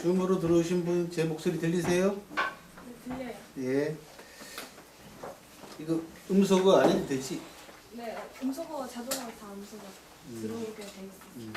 줌으로 들어오신 분 제 목소리 들리세요? 네, 들려요. 예. 이거 음소거 안 해도 되지? 네, 음소거 자동으로 다 음소거 들어오게 돼 있어요.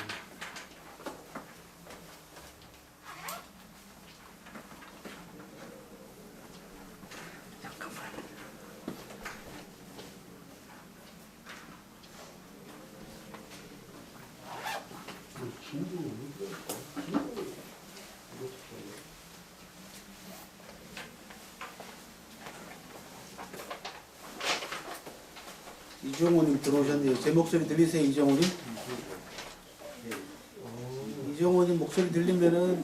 이종호님 들어오셨네요. 제 목소리 들리세요, 이종호님? 이종호님 목소리 들리면은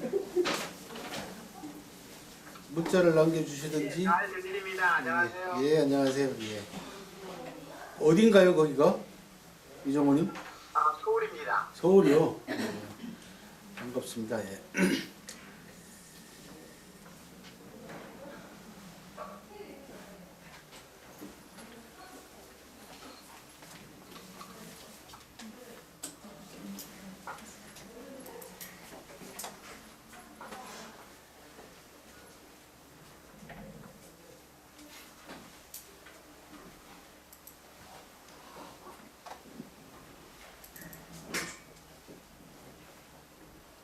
문자를 남겨주시든지. 잘 들립니다. 안녕하세요. 예, 안녕하세요. 예. 어딘가요, 거기가? 이종호님? 서울입니다. 서울이요. 반갑습니다. 예.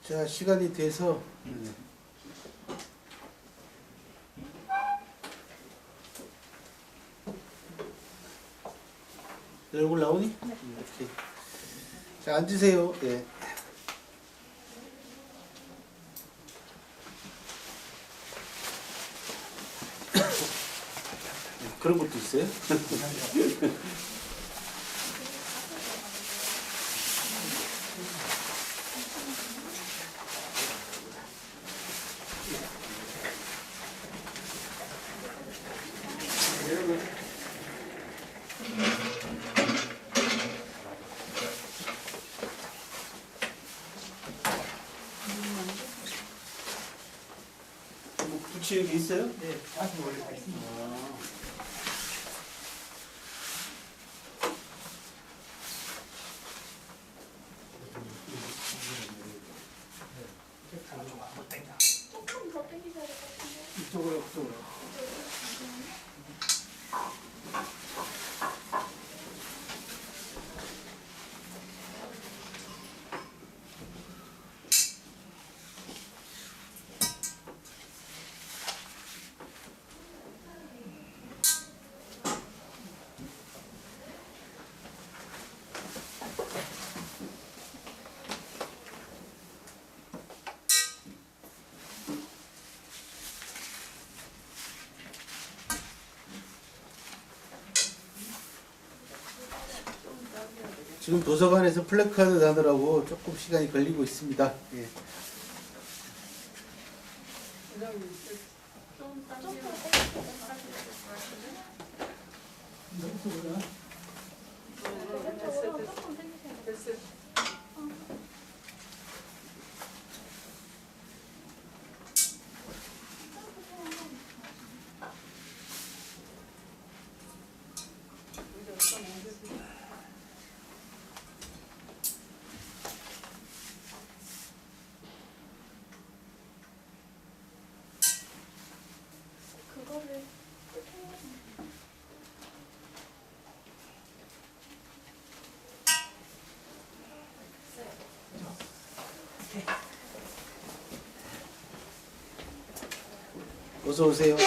자, 시간이 돼서 내 얼굴 나오니? 네. 이렇게. 자, 앉으세요. 예. 그런 것도 있어요? 뭐 붙이는 게 있어요? 네, 다시 원래 다 있습니다. 조금 더 당기셔야 될 것 같은데. 이쪽으로, 이쪽으로. 지금 도서관에서 플래카드 나느라고 조금 시간이 걸리고 있습니다. 예. 좀 당기고 왼쪽으로 조금 당기셔야 돼요. 그거를 어서 오세요.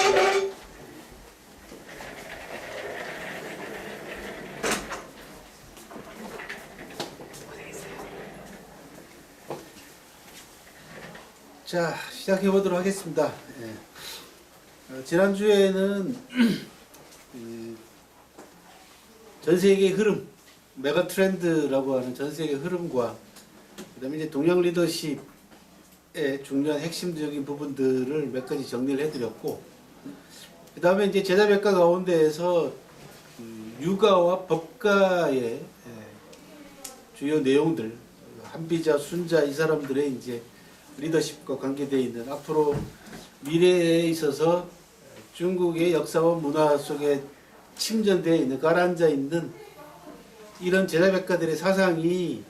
자, 시작해 보도록 하겠습니다. 예. 지난주에는 전 세계의 흐름, 메가 트렌드라고 하는 전 세계 흐름과 그다음에 이제 동양 리더십의 중요한 핵심적인 부분들을 몇 가지 정리를 해드렸고, 그다음에 이제 제자백과 가운데에서 유가와 법가의 주요 내용들, 한비자, 순자 이 사람들의 이제 리더십과 관계되어 있는 앞으로 미래에 있어서 중국의 역사와 문화 속에 침전되어 있는, 가라앉아 있는 이런 제자백가들의 사상이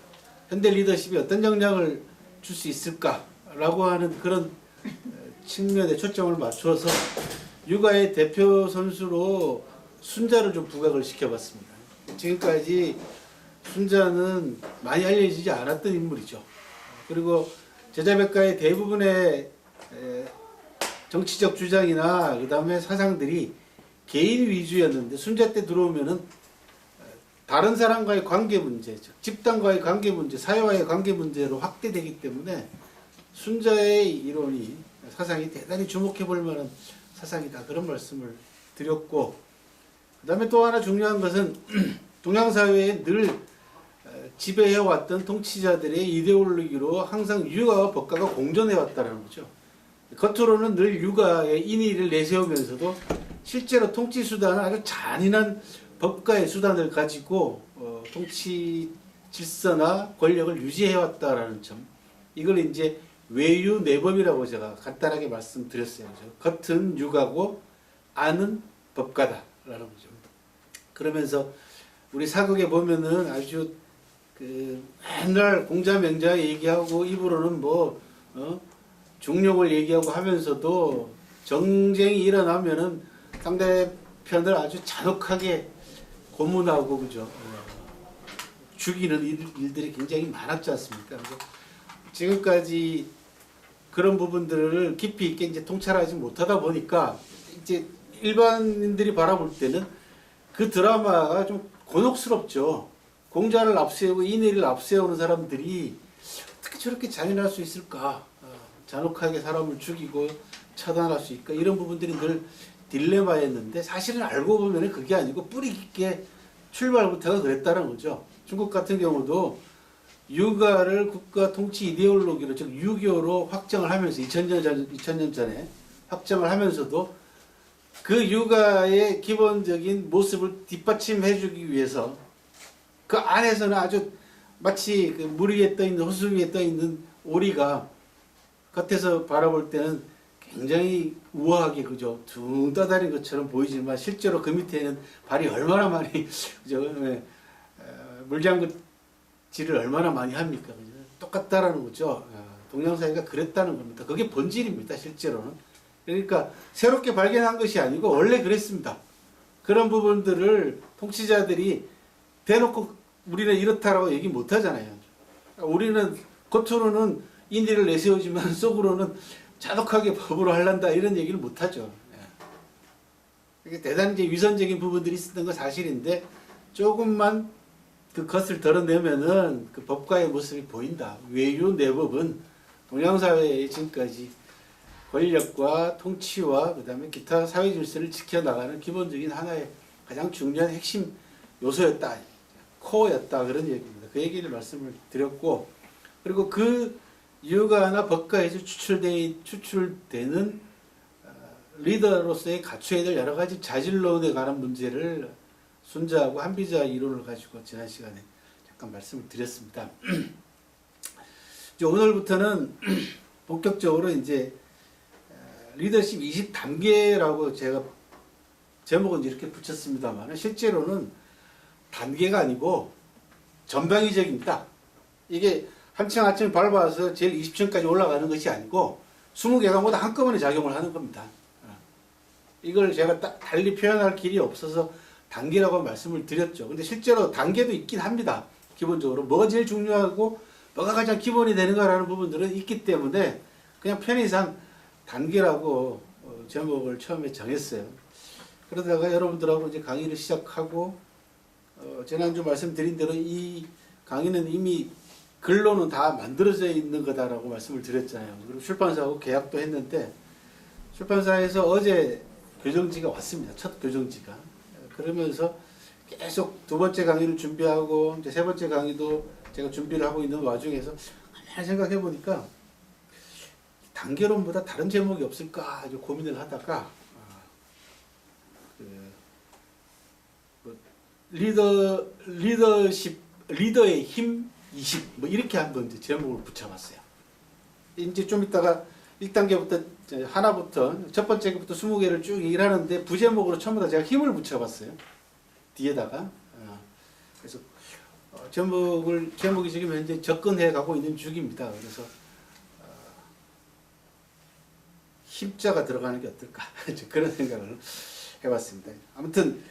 현대 리더십에 어떤 영향을 줄 수 있을까라고 하는 그런 측면에 초점을 맞춰서 육아의 대표 선수로 순자를 좀 부각을 시켜봤습니다. 지금까지 순자는 많이 알려지지 않았던 인물이죠. 그리고 제자백과의 대부분의 정치적 주장이나 그 다음에 사상들이 개인 위주였는데 순자 때 들어오면은 다른 사람과의 관계 문제, 즉 집단과의 관계 문제, 사회와의 관계 문제로 확대되기 때문에 순자의 이론이 사상이 대단히 주목해 볼 만한 사상이다. 그런 말씀을 드렸고, 그 다음에 또 하나 중요한 것은 동양사회에 늘 지배해왔던 통치자들의 이데올로기로 항상 육아와 법가가 공존해왔다는 거죠. 겉으로는 늘 육아의 인의를 내세우면서도 실제로 통치 수단은 아주 잔인한 법가의 수단을 가지고 통치 질서나 권력을 유지해왔다라는 점. 이걸 이제 외유내법이라고 제가 간단하게 말씀드렸어요. 겉은 육아고 안은 법가다라는 거죠. 그러면서 우리 사극에 보면은 아주 맨날 공자맹자 얘기하고 입으로는 중력을 얘기하고 하면서도 정쟁이 일어나면은 상대편을 아주 잔혹하게 고문하고 그죠. 죽이는 일들이 굉장히 많았지 않습니까? 지금까지 그런 부분들을 깊이 있게 이제 통찰하지 못하다 보니까 이제 일반인들이 바라볼 때는 그 드라마가 좀 곤혹스럽죠. 공자를 앞세우고 인의를 앞세우는 사람들이 어떻게 저렇게 잔인할 수 있을까? 잔혹하게 사람을 죽이고 처단할 수 있을까? 이런 부분들이 늘 딜레마였는데 사실은 알고 보면 그게 아니고 뿌리 깊게 출발부터가 그랬다는 거죠. 중국 같은 경우도 육아를 국가 통치 이데올로기로 즉 유교로 확정을 하면서 2000년 전에 확정을 하면서도 그 육아의 기본적인 모습을 뒷받침해 주기 위해서 그 안에서는 아주 마치 그 물 위에 떠 있는 호수 위에 떠 있는 오리가 겉에서 바라볼 때는 굉장히 우아하게 그죠 둥 떠다닌 것처럼 보이지만 실제로 그 밑에는 발이 얼마나 많이 그죠 물장구질을 얼마나 많이 합니까? 그죠? 똑같다라는 거죠. 동양사회가 그랬다는 겁니다. 그게 본질입니다. 실제로는. 그러니까 새롭게 발견한 것이 아니고 원래 그랬습니다. 그런 부분들을 통치자들이 대놓고 우리는 이렇다라고 얘기 못 하잖아요. 우리는 겉으로는 인의를 내세우지만 속으로는 잔혹하게 법으로 할란다 이런 얘기를 못 하죠. 이게 대단히 이제 위선적인 부분들이 있었던 건 사실인데 조금만 그 것을 덜어내면은 그 법과의 모습이 보인다. 외유 내법은 동양사회의 지금까지 권력과 통치와 그 다음에 기타 사회 질서를 지켜나가는 기본적인 하나의 가장 중요한 핵심 요소였다. 코어였다. 그런 얘기입니다. 그 얘기를 말씀을 드렸고, 그리고 그 육아나 법과에서 추출되는 리더로서의 갖춰야 될 여러 가지 자질론에 관한 문제를 순자하고 한비자 이론을 가지고 지난 시간에 잠깐 말씀을 드렸습니다. 이제 오늘부터는 본격적으로 이제 리더십 20단계라고 제가 제목은 이렇게 붙였습니다만 실제로는 단계가 아니고 전방위적입니다. 이게 한층 한층 밟아서 제일 20층까지 올라가는 것이 아니고 20개가 모두 한꺼번에 작용을 하는 겁니다. 이걸 제가 딱 달리 표현할 길이 없어서 단계라고 말씀을 드렸죠. 근데 실제로 단계도 있긴 합니다. 기본적으로 뭐가 제일 중요하고 뭐가 가장 기본이 되는가라는 부분들은 있기 때문에 그냥 편의상 단계라고 제목을 처음에 정했어요. 그러다가 여러분들하고 이제 강의를 시작하고 지난주 말씀드린 대로 이 강의는 이미 글로는 다 만들어져 있는 거다라고 말씀을 드렸잖아요. 그리고 출판사하고 계약도 했는데 출판사에서 어제 교정지가 왔습니다. 첫 교정지가. 그러면서 계속 두 번째 강의를 준비하고 이제 세 번째 강의도 제가 준비를 하고 있는 와중에서 가만히 생각해 보니까 단계론보다 다른 제목이 없을까 아주 고민을 하다가 리더의 힘 20 뭐 이렇게 한번 이제 제목을 붙여봤어요. 이제 좀 이따가 1단계부터 하나부터 첫 번째부터 20개를 쭉 일하는데 부제목으로 전부 다 제가 힘을 붙여봤어요. 뒤에다가 그래서 제목이 지금 현재 접근해 가고 있는 중입니다. 그래서 힘자가 들어가는 게 어떨까 그런 생각을 해봤습니다. 아무튼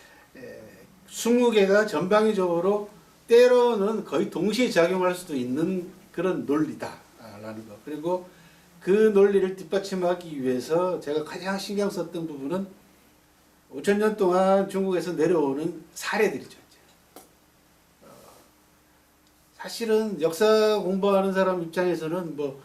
20개가 전방위적으로 때로는 거의 동시에 작용할 수도 있는 그런 논리다라는 거. 그리고 그 논리를 뒷받침하기 위해서 제가 가장 신경 썼던 부분은 5,000년 동안 중국에서 내려오는 사례들이죠. 이제. 사실은 역사 공부하는 사람 입장에서는 뭐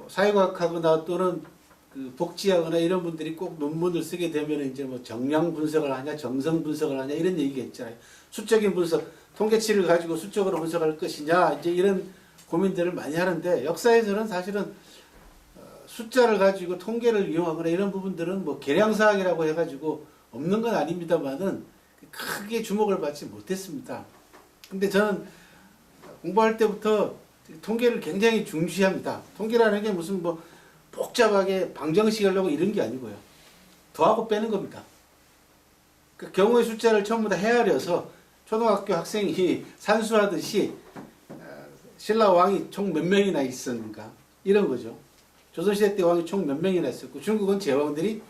사회과학하거나 또는 그 복지하거나 이런 분들이 꼭 논문을 쓰게 되면 이제 뭐 정량 분석을 하냐, 정성 분석을 하냐 이런 얘기가 있잖아요. 수적인 분석, 통계치를 가지고 수적으로 분석할 것이냐 이제 이런 고민들을 많이 하는데 역사에서는 사실은 숫자를 가지고 통계를 이용하거나 이런 부분들은 뭐 계량사학이라고 해가지고 없는 건 아닙니다만은 크게 주목을 받지 못했습니다. 근데 저는 공부할 때부터 통계를 굉장히 중시합니다. 통계라는 게 무슨 뭐 복잡하게 방정식 하려고 이런 게 아니고요. 더하고 빼는 겁니다. 그 경우의 숫자를 전부 다 헤아려서 초등학교 학생이 산수하듯이 신라 왕이 총 몇 명이나 있었는가 이런 거죠. 조선시대 때 왕이 총 몇 명이나 있었고 중국은 제왕들이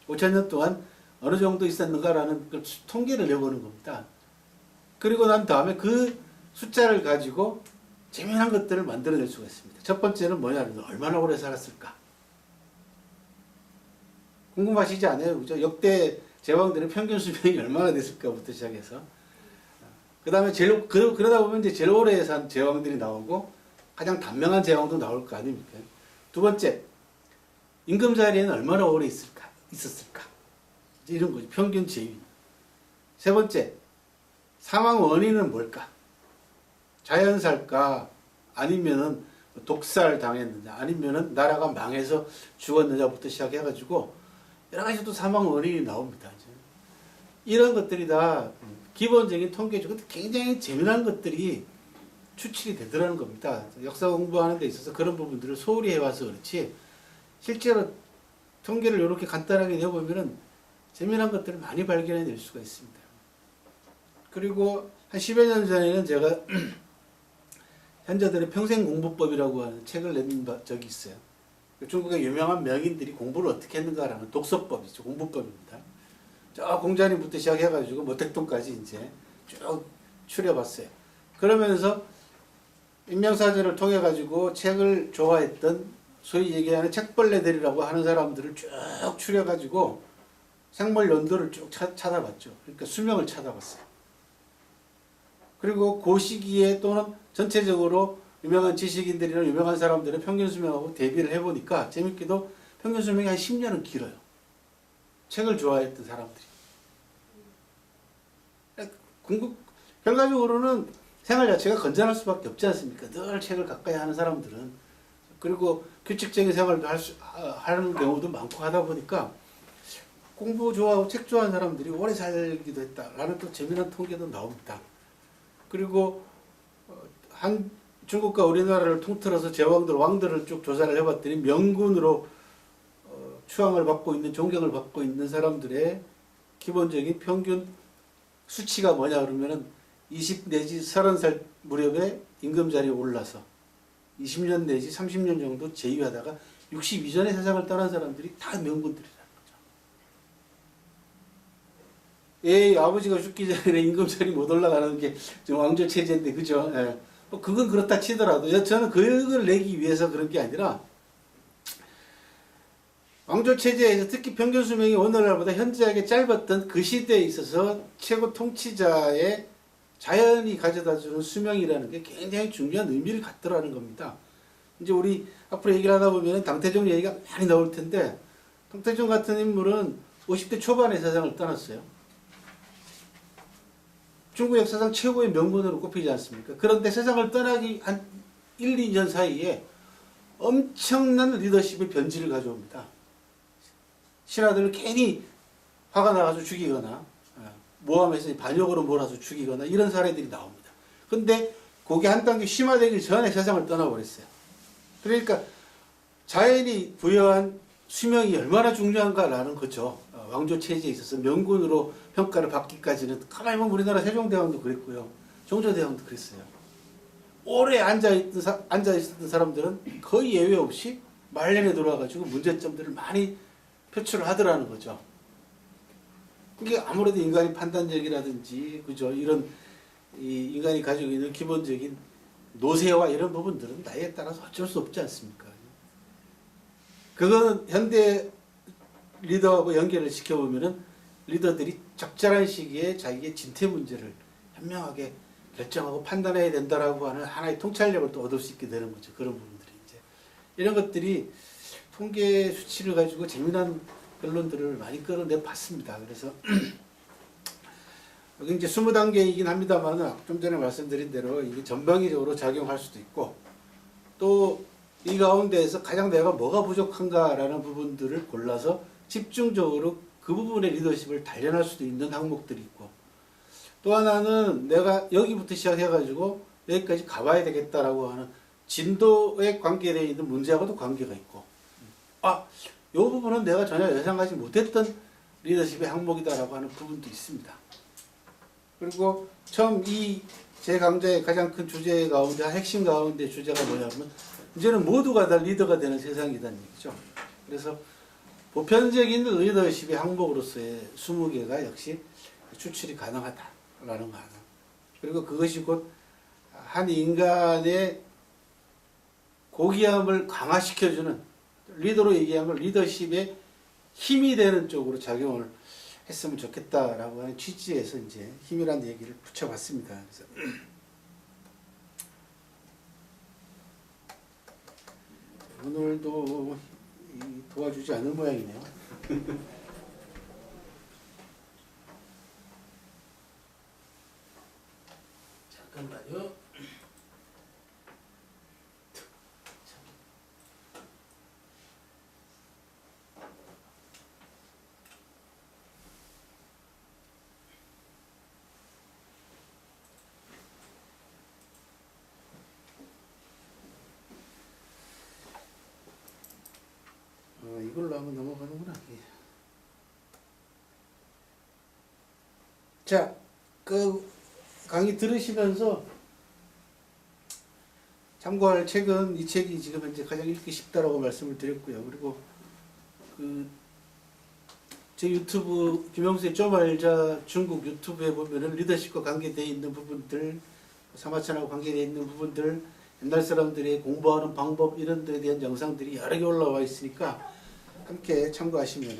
5,000년 동안 어느 정도 있었는가라는 걸 통계를 내보는 겁니다. 그리고 난 다음에 그 숫자를 가지고 재미난 것들을 만들어낼 수가 있습니다. 첫 번째는 뭐냐면 얼마나 오래 살았을까? 궁금하시지 않아요? 그죠? 역대 제왕들의 평균 수명이 얼마나 됐을까부터 시작해서 그 다음에 그러다 보면 이제 제일 오래 산 제왕들이 나오고 가장 단명한 제왕도 나올 거 아닙니까? 두 번째, 임금 자리에는 얼마나 오래 있었을까? 이런 거죠. 평균 재위. 세 번째, 사망 원인은 뭘까? 자연살까? 아니면은 독살 당했느냐? 아니면은 나라가 망해서 죽었느냐부터 시작해가지고 여러 가지 또 사망 원인이 나옵니다. 이런 것들이 다 기본적인 통계죠. 굉장히 재미난 것들이 추출이 되더라는 겁니다. 역사 공부하는 데 있어서 그런 부분들을 소홀히 해와서 그렇지 실제로 통계를 이렇게 간단하게 내보면은 재미난 것들을 많이 발견해낼 수가 있습니다. 그리고 한 10여 년 전에는 제가 현자들의 평생공부법이라고 하는 책을 낸 적이 있어요. 중국의 유명한 명인들이 공부를 어떻게 했는가라는 독서법이죠. 공부법입니다. 저 공자님부터 시작해가지고 뭐 택동까지 이제 쭉 추려봤어요. 그러면서 인명사전을 통해 가지고 책을 좋아했던 소위 얘기하는 책벌레들이라고 하는 사람들을 쭉 추려가지고 생물 연도를 쭉 찾아봤죠. 그러니까 수명을 찾아봤어요. 그리고 그 시기에 또는 전체적으로 유명한 지식인들이나 유명한 사람들의 평균 수명하고 대비를 해보니까 재밌게도 평균 수명이 한 10년은 길어요. 책을 좋아했던 사람들이. 결과적으로는 생활 자체가 건전할 수밖에 없지 않습니까? 늘 책을 가까이 하는 사람들은. 그리고 규칙적인 생활도 하는 경우도 많고 하다 보니까 공부 좋아하고 책 좋아하는 사람들이 오래 살기도 했다라는 또 재미난 통계도 나옵니다. 그리고 중국과 우리나라를 통틀어서 제왕들, 왕들을 쭉 조사를 해봤더니 명군으로 추앙을 받고 있는, 존경을 받고 있는 사람들의 기본적인 평균 수치가 뭐냐 그러면은 20 내지 30살 무렵에 임금 자리에 올라서 20년 내지 30년 정도 재위하다가 60 이전에 세상을 떠난 사람들이 다 명군들이라는 거죠. 아버지가 죽기 전에 임금 자리 못 올라가는 게 왕조 체제인데 그죠? 예. 그건 그렇다 치더라도 저는 그걸 내기 위해서 그런 게 아니라 왕조 체제에서 특히 평균 수명이 오늘날보다 현저하게 짧았던 그 시대에 있어서 최고 통치자의 자연이 가져다주는 수명이라는 게 굉장히 중요한 의미를 갖더라는 겁니다. 이제 우리 앞으로 얘기를 하다 보면 당태종 얘기가 많이 나올 텐데 당태종 같은 인물은 50대 초반에 세상을 떠났어요. 중국 역사상 최고의 명군으로 꼽히지 않습니까? 그런데 세상을 떠나기 한 1, 2년 사이에 엄청난 리더십의 변질을 가져옵니다. 신하들을 괜히 화가 나가서 죽이거나 모함해서 반역으로 몰아서 죽이거나 이런 사례들이 나옵니다. 근데 그게 한 단계 심화되기 전에 세상을 떠나버렸어요. 그러니까 자연이 부여한 수명이 얼마나 중요한가라는 거죠. 왕조 체제에 있어서 명군으로 평가를 받기까지는 가만히 보면 우리나라 세종대왕도 그랬고요. 종조대왕도 그랬어요. 오래 앉아있던 사람들은 거의 예외 없이 말년에 들어와가지고 문제점들을 많이 표출을 하더라는 거죠. 이게 아무래도 인간이 판단력이라든지 그죠 이런 이 인간이 가지고 있는 기본적인 노세와 이런 부분들은 나이에 따라서 어쩔 수 없지 않습니까? 그거는 현대 리더하고 연결을 시켜보면은 리더들이 적절한 시기에 자기의 진퇴 문제를 현명하게 결정하고 판단해야 된다라고 하는 하나의 통찰력을 또 얻을 수 있게 되는 거죠. 그런 부분들이 이제 이런 것들이 통계 수치를 가지고 재미난 결론들을 많이 끌어내 봤습니다. 그래서 여기 이제 20단계이긴 합니다만 좀 전에 말씀드린 대로 이게 전방위적으로 작용할 수도 있고 또 이 가운데에서 가장 내가 뭐가 부족한가라는 부분들을 골라서 집중적으로 그 부분의 리더십을 단련할 수도 있는 항목들이 있고 또 하나는 내가 여기부터 시작해가지고 여기까지 가봐야 되겠다라고 하는 진도에 관계되어 있는 문제하고도 관계가 있고 이 부분은 내가 전혀 예상하지 못했던 리더십의 항목이다라고 하는 부분도 있습니다. 그리고 처음 이 제 강좌의 가장 큰 주제 가운데 핵심 가운데 주제가 뭐냐면 이제는 모두가 다 리더가 되는 세상이라는 얘기죠. 그래서 보편적인 리더십의 항목으로서의 20개가 역시 추출이 가능하다라는 거 하나. 그리고 그것이 곧 한 인간의 고귀함을 강화시켜주는 리더로 얘기하면 리더십의 힘이 되는 쪽으로 작용을 했으면 좋겠다라고 하는 취지에서 이제 힘이라는 얘기를 붙여봤습니다. 그래서 오늘도 도와주지 않을 모양이네요. 잠깐만요. 이걸로 한번 넘어가는구나. 예. 자, 그 강의 들으시면서 참고할 책은 이 책이 지금 현재 가장 읽기 쉽다라고 말씀을 드렸고요. 그리고 제 유튜브 김영수의 좀 알자 중국 유튜브에 보면은 리더십과 관계되어 있는 부분들, 사마천하고 관계되어 있는 부분들, 옛날 사람들이 공부하는 방법 이런 데에 대한 영상들이 여러 개 올라와 있으니까 함께 참고하시면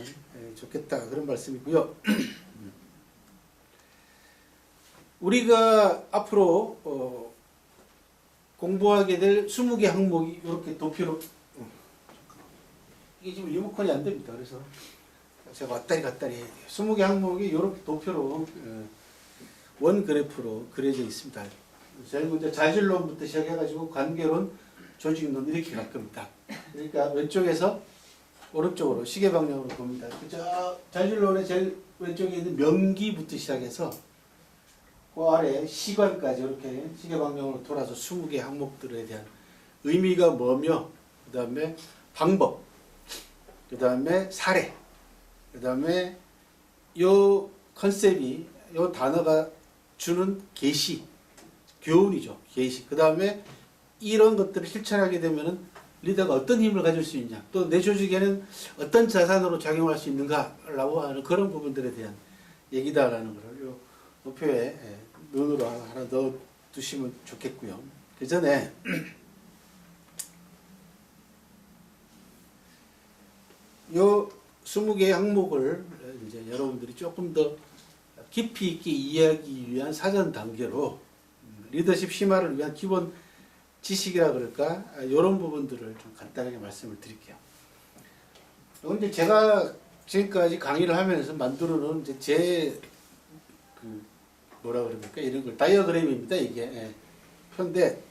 좋겠다 그런 말씀이고요. 우리가 앞으로 공부하게 될 20개 항목이 이렇게 도표로 이게 지금 리모컨이 안 됩니다. 그래서 제가 왔다리 갔다리 해야 돼요. 20개 항목이 이렇게 도표로 원 그래프로 그려져 있습니다. 제일 먼저 자질론부터 시작해가지고 관계론, 조직론 이렇게 갈 겁니다. 그러니까 왼쪽에서 오른쪽으로 시계 방향으로 봅니다. 저 자질론의 제일 왼쪽에 있는 명기부터 시작해서 그 아래 시관까지 이렇게 시계 방향으로 돌아서 20개 항목들에 대한 의미가 뭐며 그 다음에 방법, 그 다음에 사례, 그 다음에 요 컨셉이 요 단어가 주는 계시, 교훈이죠. 계시. 그 다음에 이런 것들을 실천하게 되면은 리더가 어떤 힘을 가질 수 있냐, 또 내 조직에는 어떤 자산으로 작용할 수 있는가라고 하는 그런 부분들에 대한 얘기다라는 것을 요 도표에 눈으로 하나 넣어 두시면 좋겠고요. 그 전에 요 20개의 항목을 이제 여러분들이 조금 더 깊이 있게 이해하기 위한 사전 단계로 리더십 심화를 위한 기본 지식이라 그럴까? 이런 부분들을 좀 간단하게 말씀을 드릴게요. 이제 제가 지금까지 강의를 하면서 만들어 놓은 이제 제 뭐라 그럽니까? 이런 걸 다이어그램입니다. 이게 표인데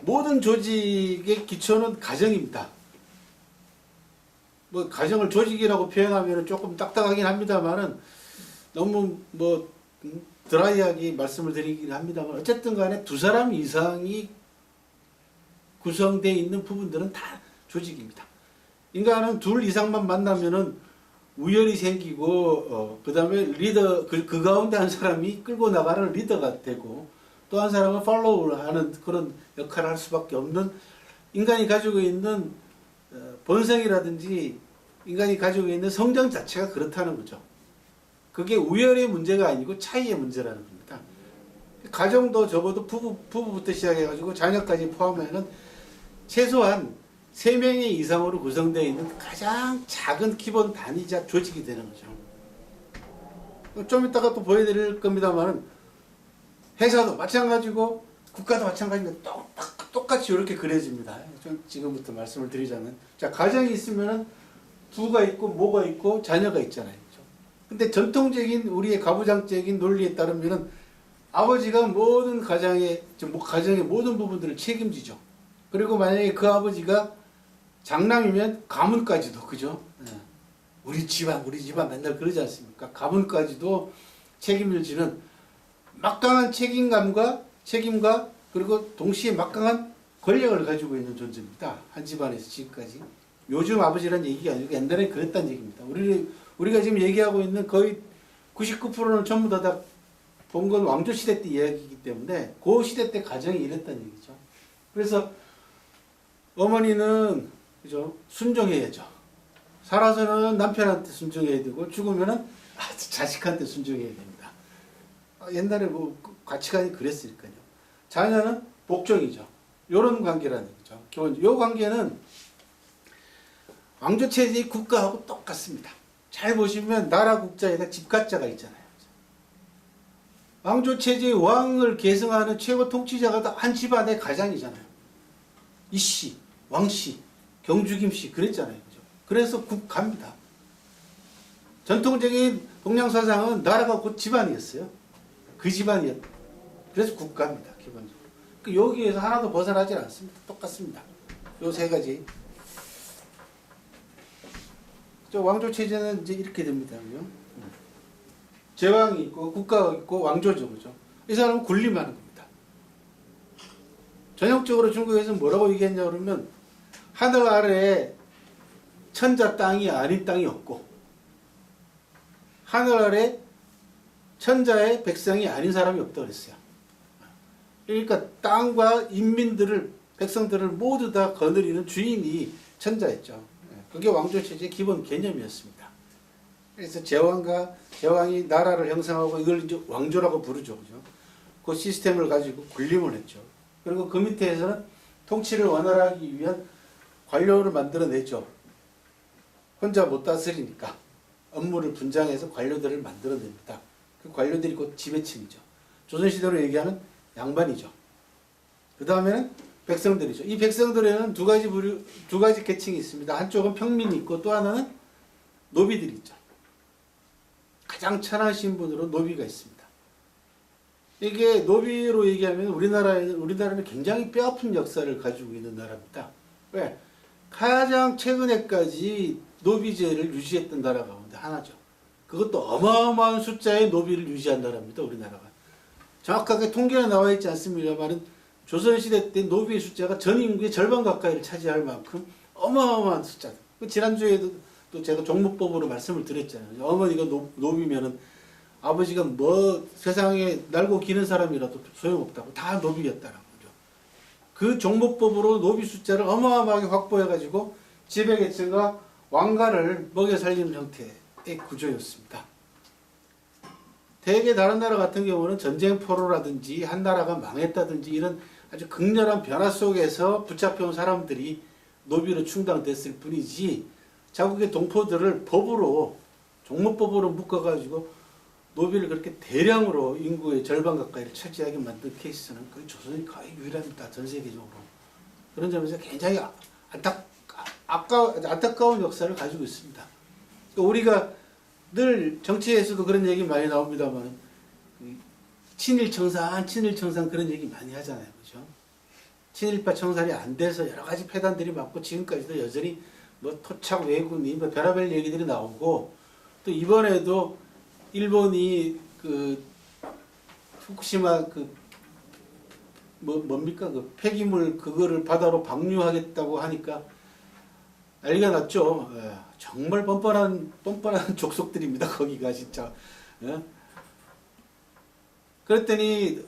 모든 조직의 기초는 가정입니다. 뭐 가정을 조직이라고 표현하면 조금 딱딱하긴 합니다만은 너무 뭐 드라이하게 말씀을 드리긴 합니다만 어쨌든 간에 두 사람 이상이 구성되어 있는 부분들은 다 조직입니다. 인간은 둘 이상만 만나면은 우열이 생기고 그 다음에 리더 그 가운데 한 사람이 끌고 나가는 리더가 되고 또 한 사람은 팔로우를 하는 그런 역할을 할 수밖에 없는 인간이 가지고 있는 본성이라든지 인간이 가지고 있는 성장 자체가 그렇다는 거죠. 그게 우열의 문제가 아니고 차이의 문제라는 겁니다. 가정도 적어도 부부부터 시작해가지고 자녀까지 포함하면 최소한 3명의 이상으로 구성되어 있는 가장 작은 기본 단위자 조직이 되는 거죠. 좀 이따가 또 보여드릴 겁니다만은 회사도 마찬가지고 국가도 마찬가지인데 똑같이 이렇게 그려집니다. 좀 지금부터 말씀을 드리자면, 자, 가정이 있으면은 부가 있고 모가 있고 자녀가 있잖아요. 근데 전통적인 우리의 가부장적인 논리에 따르면은 아버지가 모든 가정의 모든 부분들을 책임지죠. 그리고 만약에 그 아버지가 장남이면 가문까지도, 그죠? 예. 우리 집안 맨날 그러지 않습니까? 가문까지도 책임을 지는 막강한 책임과 그리고 동시에 막강한 권력을 가지고 있는 존재입니다. 한 집안에서 지금까지. 요즘 아버지라는 얘기가 아니고 옛날에 그랬다는 얘기입니다. 우리가 지금 얘기하고 있는 거의 99%는 전부 다 본 건 왕조시대 때 이야기이기 때문에 그 시대 때 가정이 이랬다는 얘기죠. 그래서 어머니는, 그죠, 순종해야죠. 살아서는 남편한테 순종해야 되고 죽으면은 자식한테 순종해야 됩니다. 옛날에 뭐 가치관이 그랬으니까요. 자녀는 복종이죠. 이런 관계라는 거죠. 기본적으로 이 관계는 왕조체제의 국가하고 똑같습니다. 잘 보시면 나라 국자에다 집가자가 있잖아요. 왕조체제의 왕을 계승하는 최고 통치자가 다 한 집안의 가장이잖아요. 이씨, 왕씨, 경주김씨 그랬잖아요. 그죠? 그래서 국가입니다. 전통적인 동양사상은 나라가 곧 집안이었어요. 그 집안이었다. 그래서 국가입니다. 기본적으로. 여기에서 하나도 벗어나지 않습니다. 똑같습니다. 요 3가지. 왕조체제는 이제 이렇게 됩니다. 그죠? 제왕이 있고 국가가 있고 왕조죠. 그죠? 이 사람은 군림하는 겁니다. 전형적으로 중국에서 뭐라고 얘기했냐 그러면 하늘 아래에 천자 땅이 아닌 땅이 없고 하늘 아래 천자의 백성이 아닌 사람이 없다고 그랬어요. 그러니까 땅과 인민들을, 백성들을 모두 다 거느리는 주인이 천자였죠. 그게 왕조체제의 기본 개념이었습니다. 그래서 제왕이 나라를 형성하고 이걸 이제 왕조라고 부르죠. 그죠? 그 시스템을 가지고 군림을 했죠. 그리고 그 밑에서는 통치를 원활하기 위한 관료를 만들어내죠. 혼자 못 다스리니까 업무를 분장해서 관료들을 만들어냅니다. 그 관료들이 곧 지배층이죠. 조선시대로 얘기하면 양반이죠. 그 다음에는 백성들이죠. 이 백성들에는 두 가지 계층이 있습니다. 한쪽은 평민이 있고 또 하나는 노비들이 있죠. 가장 천하신 분으로 노비가 있습니다. 이게 노비로 얘기하면 우리나라는 굉장히 뼈아픈 역사를 가지고 있는 나라입니다. 왜? 가장 최근에까지 노비제를 유지했던 나라 가운데 하나죠. 그것도 어마어마한 숫자의 노비를 유지한 나라입니다. 우리나라가. 정확하게 통계가 나와 있지 않습니다만 조선시대 때 노비의 숫자가 전 인구의 절반 가까이를 차지할 만큼 어마어마한 숫자다. 지난주에도 또 제가 종목법으로 말씀을 드렸잖아요. 어머니가 노비면은 아버지가 뭐 세상에 날고 기는 사람이라도 소용없다고 다 노비였다는 거죠. 그 종목법으로 노비 숫자를 어마어마하게 확보해가지고 지배계층과 왕가를 먹여 살리는 형태의 구조였습니다. 대개 다른 나라 같은 경우는 전쟁 포로라든지 한 나라가 망했다든지 이런 아주 극렬한 변화 속에서 붙잡혀온 사람들이 노비로 충당됐을 뿐이지 자국의 동포들을 법으로 종목법으로 묶어가지고 노비를 그렇게 대량으로 인구의 절반 가까이를 차지하게 만든 케이스는 거의 조선이 거의 유일합니다. 전 세계적으로. 그런 점에서 굉장히 안타까운 역사를 가지고 있습니다. 우리가 늘 정치에서도 그런 얘기 많이 나옵니다만 친일청산 그런 얘기 많이 하잖아요. 그죠? 친일파 청산이 안 돼서 여러 가지 폐단들이 많고 지금까지도 여전히 뭐 토착 왜군이 뭐 별의별 얘기들이 나오고 또 이번에도 일본이 그 후쿠시마 그 뭡니까 그 폐기물 그거를 바다로 방류하겠다고 하니까 난리가 났죠. 정말 뻔뻔한 족속들입니다. 거기가 진짜. 그랬더니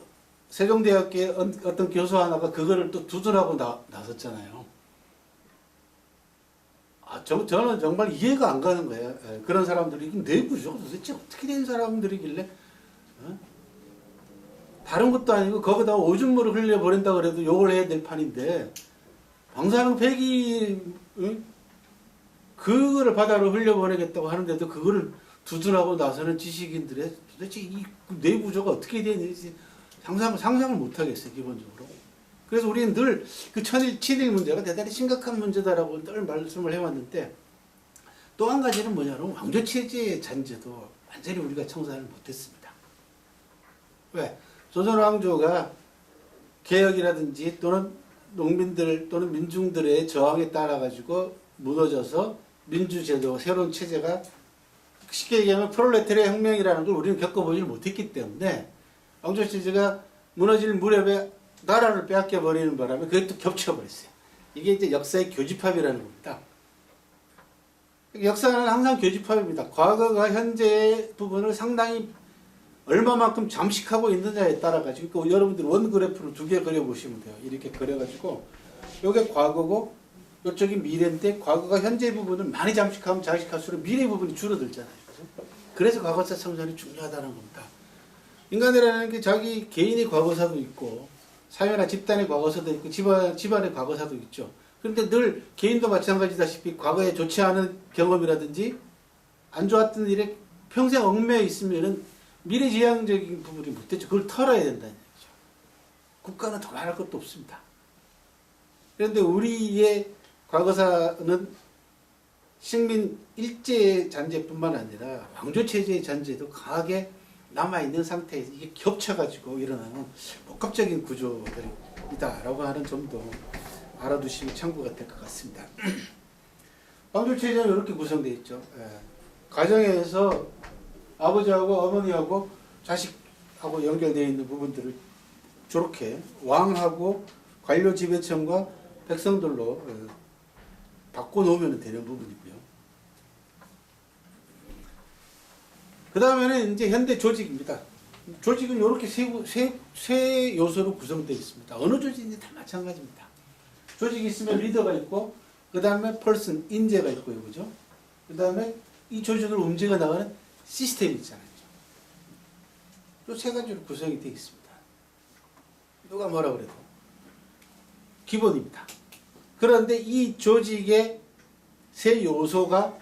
세종대학교의 어떤 교수 하나가 그거를 또 두둔하고 나섰잖아요. 저는 정말 이해가 안 가는 거예요. 그런 사람들이 내부죠. 도대체 어떻게 된 사람들이길래 다른 것도 아니고 거기다가 오줌물을 흘려버린다 그래도 욕을 해야 될 판인데 방사능 폐기 그거를 바다로 흘려보내겠다고 하는데도 그거를 두둔하고 나서는 지식인들의 도대체 이 내부조가 어떻게 되는지 상상을 못 하겠어요, 기본적으로. 그래서 우리는 늘 그 친일 문제가 대단히 심각한 문제다라고 늘 말씀을 해왔는데 또 한 가지는 뭐냐면 왕조체제의 잔재도 완전히 우리가 청산을 못했습니다. 왜? 조선 왕조가 개혁이라든지 또는 농민들 또는 민중들의 저항에 따라 가지고 무너져서 민주제도 새로운 체제가 쉽게 얘기하면 프롤레타리아 혁명이라는 걸 우리는 겪어보지 못했기 때문에 왕조체제가 무너질 무렵에 나라를 빼앗겨 버리는 바람에 그게 또 겹쳐버렸어요. 이게 이제 역사의 교집합이라는 겁니다. 역사는 항상 교집합입니다. 과거가 현재의 부분을 상당히 얼마만큼 잠식하고 있느냐에 따라 가지고 여러분들 원 그래프를 두 개 그려보시면 돼요. 이렇게 그려가지고 이게 과거고 이쪽이 미래인데 과거가 현재 부분을 많이 잠식하면 잠식할수록 미래 부분이 줄어들잖아요. 그래서 과거사 청산이 중요하다는 겁니다. 인간이라는 게 자기 개인의 과거사도 있고 사회나 집단의 과거사도 있고 집안의 과거사도 있죠. 그런데 늘 개인도 마찬가지다시피 과거에 좋지 않은 경험이라든지 안 좋았던 일에 평생 얽매여 있으면은 미래지향적인 부분이 못되죠. 그걸 털어야 된다는 얘기죠. 국가는 더 말할 것도 없습니다. 그런데 우리의 과거사는 식민 일제의 잔재뿐만 아니라 왕조체제의 잔재도 강하게 남아있는 상태에서 이게 겹쳐가지고 일어나는 복합적인 구조들이다라고 하는 점도 알아두시면 참고가 될 것 같습니다. 왕조체제는 이렇게 구성되어 있죠. 가정에서 아버지하고 어머니하고 자식하고 연결되어 있는 부분들을 저렇게 왕하고 관료 지배층과 백성들로 바꿔놓으면 되는 부분이고요. 그 다음에는 이제 현대 조직입니다. 조직은 이렇게 세 요소로 구성되어 있습니다. 어느 조직인지 다 마찬가지입니다. 조직이 있으면 리더가 있고, 그 다음에 펄슨, 인재가 있고요. 그죠? 그 다음에 이 조직을 움직여 나가는 시스템이 있잖아요. 이 세 가지로 구성이 되어 있습니다. 누가 뭐라 그래도 기본입니다. 그런데 이 조직의 세 요소가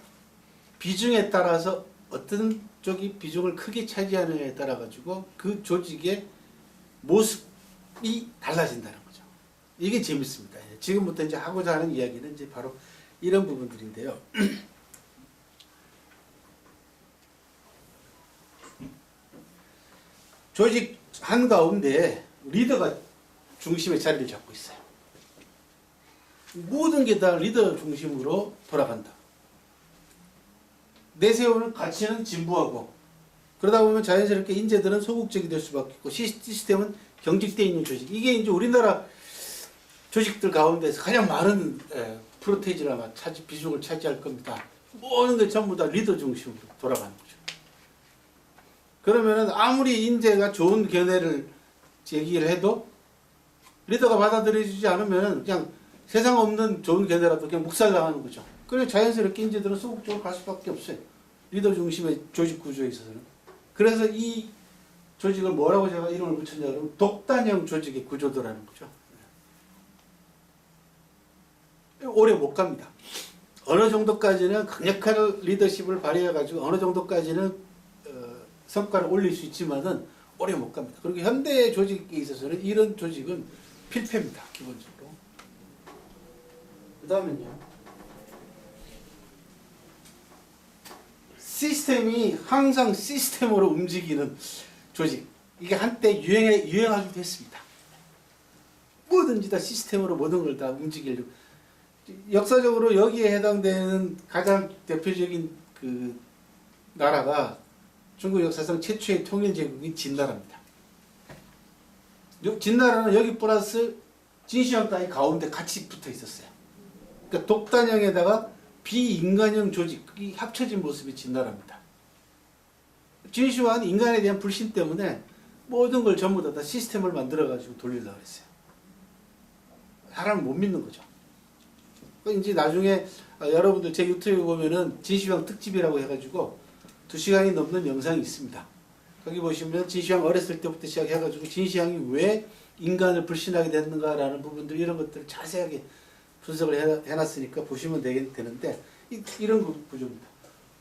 비중에 따라서 어떤 쪽이 비중을 크게 차지하느냐에 따라 가지고 그 조직의 모습이 달라진다는 거죠. 이게 재밌습니다. 지금부터 이제 하고자 하는 이야기는 이제 바로 이런 부분들인데요. 조직 한가운데 리더가 중심의 자리를 잡고 있어요. 모든 게 다 리더 중심으로 돌아간다. 내세우는 가치는 진부하고 그러다 보면 자연스럽게 인재들은 소극적이 될 수밖에 없고 시스템은 경직되어 있는 조직. 이게 이제 우리나라 조직들 가운데서 가장 많은 프로테이지나 비중을 차지할 겁니다. 모든 게 전부 다 리더 중심으로 돌아가는 거죠. 그러면은 아무리 인재가 좋은 견해를 제기를 해도 리더가 받아들여주지 않으면 그냥 세상 없는 좋은 견해라도 그냥 묵살당하는 거죠. 그래서 자연스럽게 인재들은 소극적으로 갈 수밖에 없어요. 리더 중심의 조직 구조에 있어서는. 그래서 이 조직을 뭐라고 제가 이름을 붙였냐 그러면 독단형 조직의 구조도라는 거죠. 오래 못 갑니다. 어느 정도까지는 강력한 리더십을 발휘해가지고 어느 정도까지는 성과를 올릴 수 있지만은 오래 못 갑니다. 그리고 현대 조직에 있어서는 이런 조직은 필패입니다. 기본적으로. 그 다음은요. 시스템이 항상 시스템으로 움직이는 조직. 이게 한때 유행하기도 했습니다. 뭐든지 다 시스템으로 모든 걸 다 움직이려고. 역사적으로 여기에 해당되는 가장 대표적인 그 나라가 중국 역사상 최초의 통일제국인 진나라입니다. 진나라는 여기 플러스 진시황 땅이 가운데 같이 붙어 있었어요. 그러니까 독단형에다가 비인간형 조직이 합쳐진 모습이 진나라입니다. 진시황은 인간에 대한 불신 때문에 모든 걸 전부 다 시스템을 만들어가지고 돌리려고 했어요. 사람을 못 믿는 거죠. 이제 나중에 여러분들 제 유튜브 보면은 진시황 특집이라고 해가지고 2시간이 넘는 영상이 있습니다. 거기 보시면 진시황 어렸을 때부터 시작해가지고 진시황이 왜 인간을 불신하게 됐는가라는 부분들 이런 것들을 자세하게 분석을 해놨으니까 보시면 되는데 이런 구조입니다.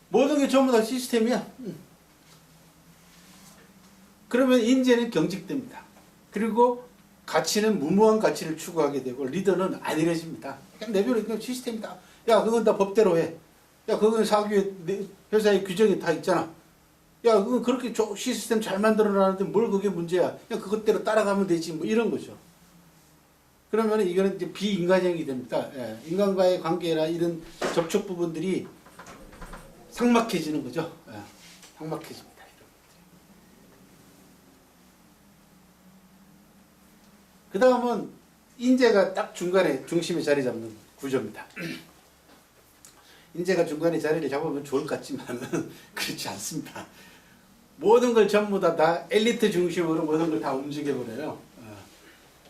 모든 게 전부 다 시스템이야. 그러면 인재는 경직됩니다. 그리고 가치는 무모한 가치를 추구하게 되고 리더는 안일해집니다. 그냥 내버려 그냥 시스템이다. 야 그건 다 법대로 해. 야 그건 사규에 회사의 규정이 다 있잖아. 야 그건 그렇게 시스템 잘 만들어놨는데 뭘 그게 문제야. 그냥 그것대로 따라가면 되지 뭐 이런 거죠. 그러면 이거는 이제 비인간형이 됩니다. 예, 인간과의 관계나 이런 접촉 부분들이 삭막해지는 거죠. 예, 삭막해집니다. 그 다음은 인재가 딱 중간에 중심에 자리 잡는 구조입니다. 인재가 중간에 자리를 잡으면 좋을 것 같지만 그렇지 않습니다. 모든 걸 전부 다 엘리트 중심으로 모든 걸 다 움직여버려요.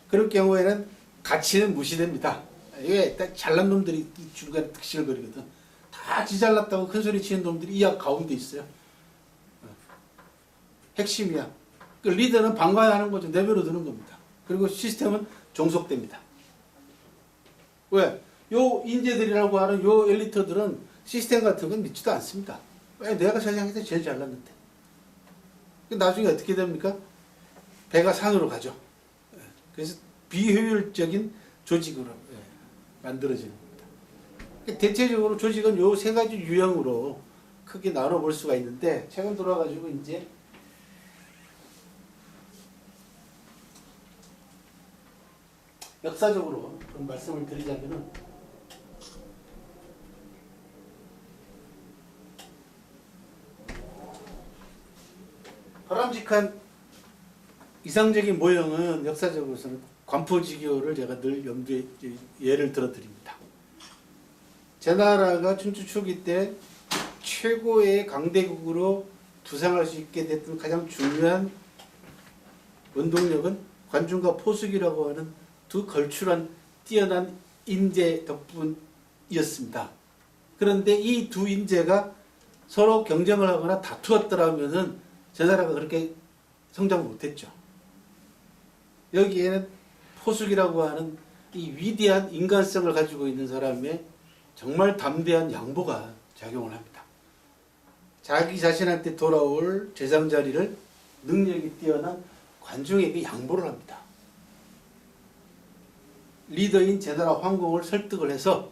그럴 경우에는 가치는 무시됩니다. 왜? 잘난 놈들이 중간에 특실을 거리거든. 다 지잘났다고 큰소리 치는 놈들이 이 가운데 있어요. 핵심이야. 그 리더는 방관하는 거죠. 내버려 두는 겁니다. 그리고 시스템은 종속됩니다. 왜? 요 인재들이라고 하는 요 엘리트들은 시스템 같은 건 믿지도 않습니다. 왜? 내가 세상에서 제일 잘났는데. 나중에 어떻게 됩니까? 배가 산으로 가죠. 그래서 비효율적인 조직으로 만들어지는 겁니다. 대체적으로 조직은 요 세 가지 유형으로 크게 나눠볼 수가 있는데 최근 들어와가지고 이제 역사적으로 좀 말씀을 드리자면은 바람직한 이상적인 모형은 역사적으로서는 관포지교를 제가 늘 염두에 예를 들어 드립니다. 제 나라가 춘추 초기 때 최고의 강대국으로 부상할 수 있게 됐던 가장 중요한 원동력은 관중과 포숙이라고 하는 두 걸출한 뛰어난 인재 덕분이었습니다. 그런데 이 두 인재가 서로 경쟁을 하거나 다투었더라면은 제 나라가 그렇게 성장을 못했죠. 여기에는 포숙이라고 하는 이 위대한 인간성을 가지고 있는 사람의 정말 담대한 양보가 작용을 합니다. 자기 자신한테 돌아올 재상자리를 능력이 뛰어난 관중에게 양보를 합니다. 리더인 제나라 황공을 설득을 해서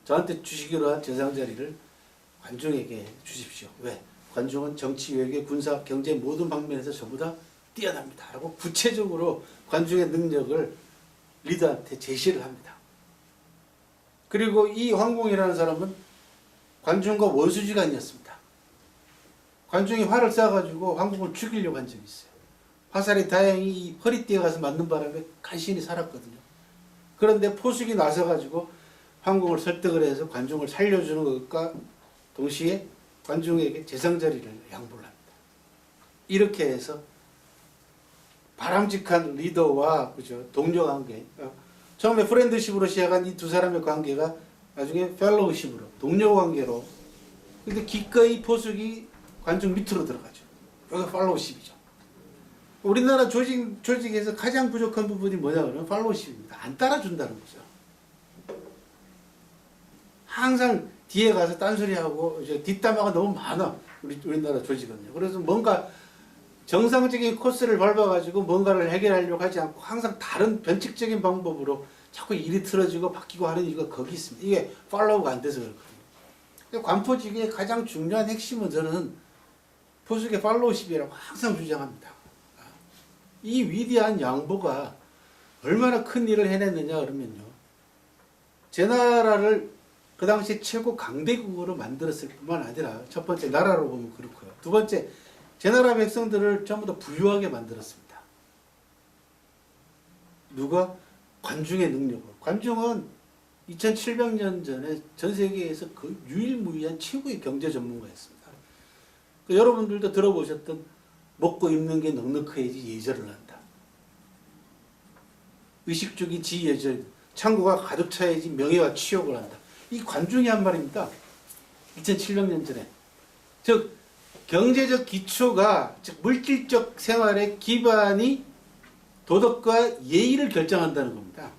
저한테 주시기로 한 재상자리를 관중에게 주십시오. 왜? 관중은 정치, 외교, 군사, 경제 모든 방면에서 전부 다 뛰어납니다. 라고 구체적으로 관중의 능력을 리더한테 제시를 합니다. 그리고 이 황공이라는 사람은 관중과 원수지간이었습니다. 관중이 활을 쏴가지고 황공을 죽이려고 한 적이 있어요. 화살이 다행히 이 허리띠에 가서 맞는 바람에 간신히 살았거든요. 그런데 포숙이 나서가지고 황공을 설득을 해서 관중을 살려주는 것과 동시에 관중에게 재상자리를 양보를 합니다. 이렇게 해서 바람직한 리더와 그죠 동료 관계, 처음에 프렌드십으로 시작한 이 두 사람의 관계가 나중에 펠로우십으로 동료 관계로, 근데 기꺼이 포숙이 관중 밑으로 들어가죠. 여기가 팔로우십이죠. 우리나라 조직에서 가장 부족한 부분이 뭐냐 그러면 팔로우십입니다. 안 따라준다는 거죠. 항상 뒤에 가서 딴소리하고 이제 뒷담화가 너무 많아. 우리나라 조직은요. 그래서 뭔가 정상적인 코스를 밟아가지고 뭔가를 해결하려고 하지 않고 항상 다른 변칙적인 방법으로 자꾸 일이 틀어지고 바뀌고 하는 이유가 거기 있습니다. 이게 팔로우가 안 돼서 그렇거든요. 관포직의 가장 중요한 핵심은 저는 포숙의 팔로우십이라고 항상 주장합니다. 이 위대한 양보가 얼마나 큰 일을 해냈느냐 그러면요. 제 나라를 그 당시 최고 강대국으로 만들었을 뿐만 아니라 첫 번째 나라로 보면 그렇고요. 두 번째 제 나라 백성들을 전부 다 부유하게 만들었습니다. 누가? 관중의 능력으로. 관중은 2700년 전에 전 세계에서 그 유일무이한 최고의 경제 전문가였습니다. 여러분들도 들어보셨던 먹고 입는 게 넉넉해야지 예절을 한다. 의식주기 지예절. 창고가 가득 차야지 명예와 치욕을 한다. 이 관중이 한 말입니다. 2700년 전에. 즉 경제적 기초가, 즉 물질적 생활의 기반이 도덕과 예의를 결정한다는 겁니다.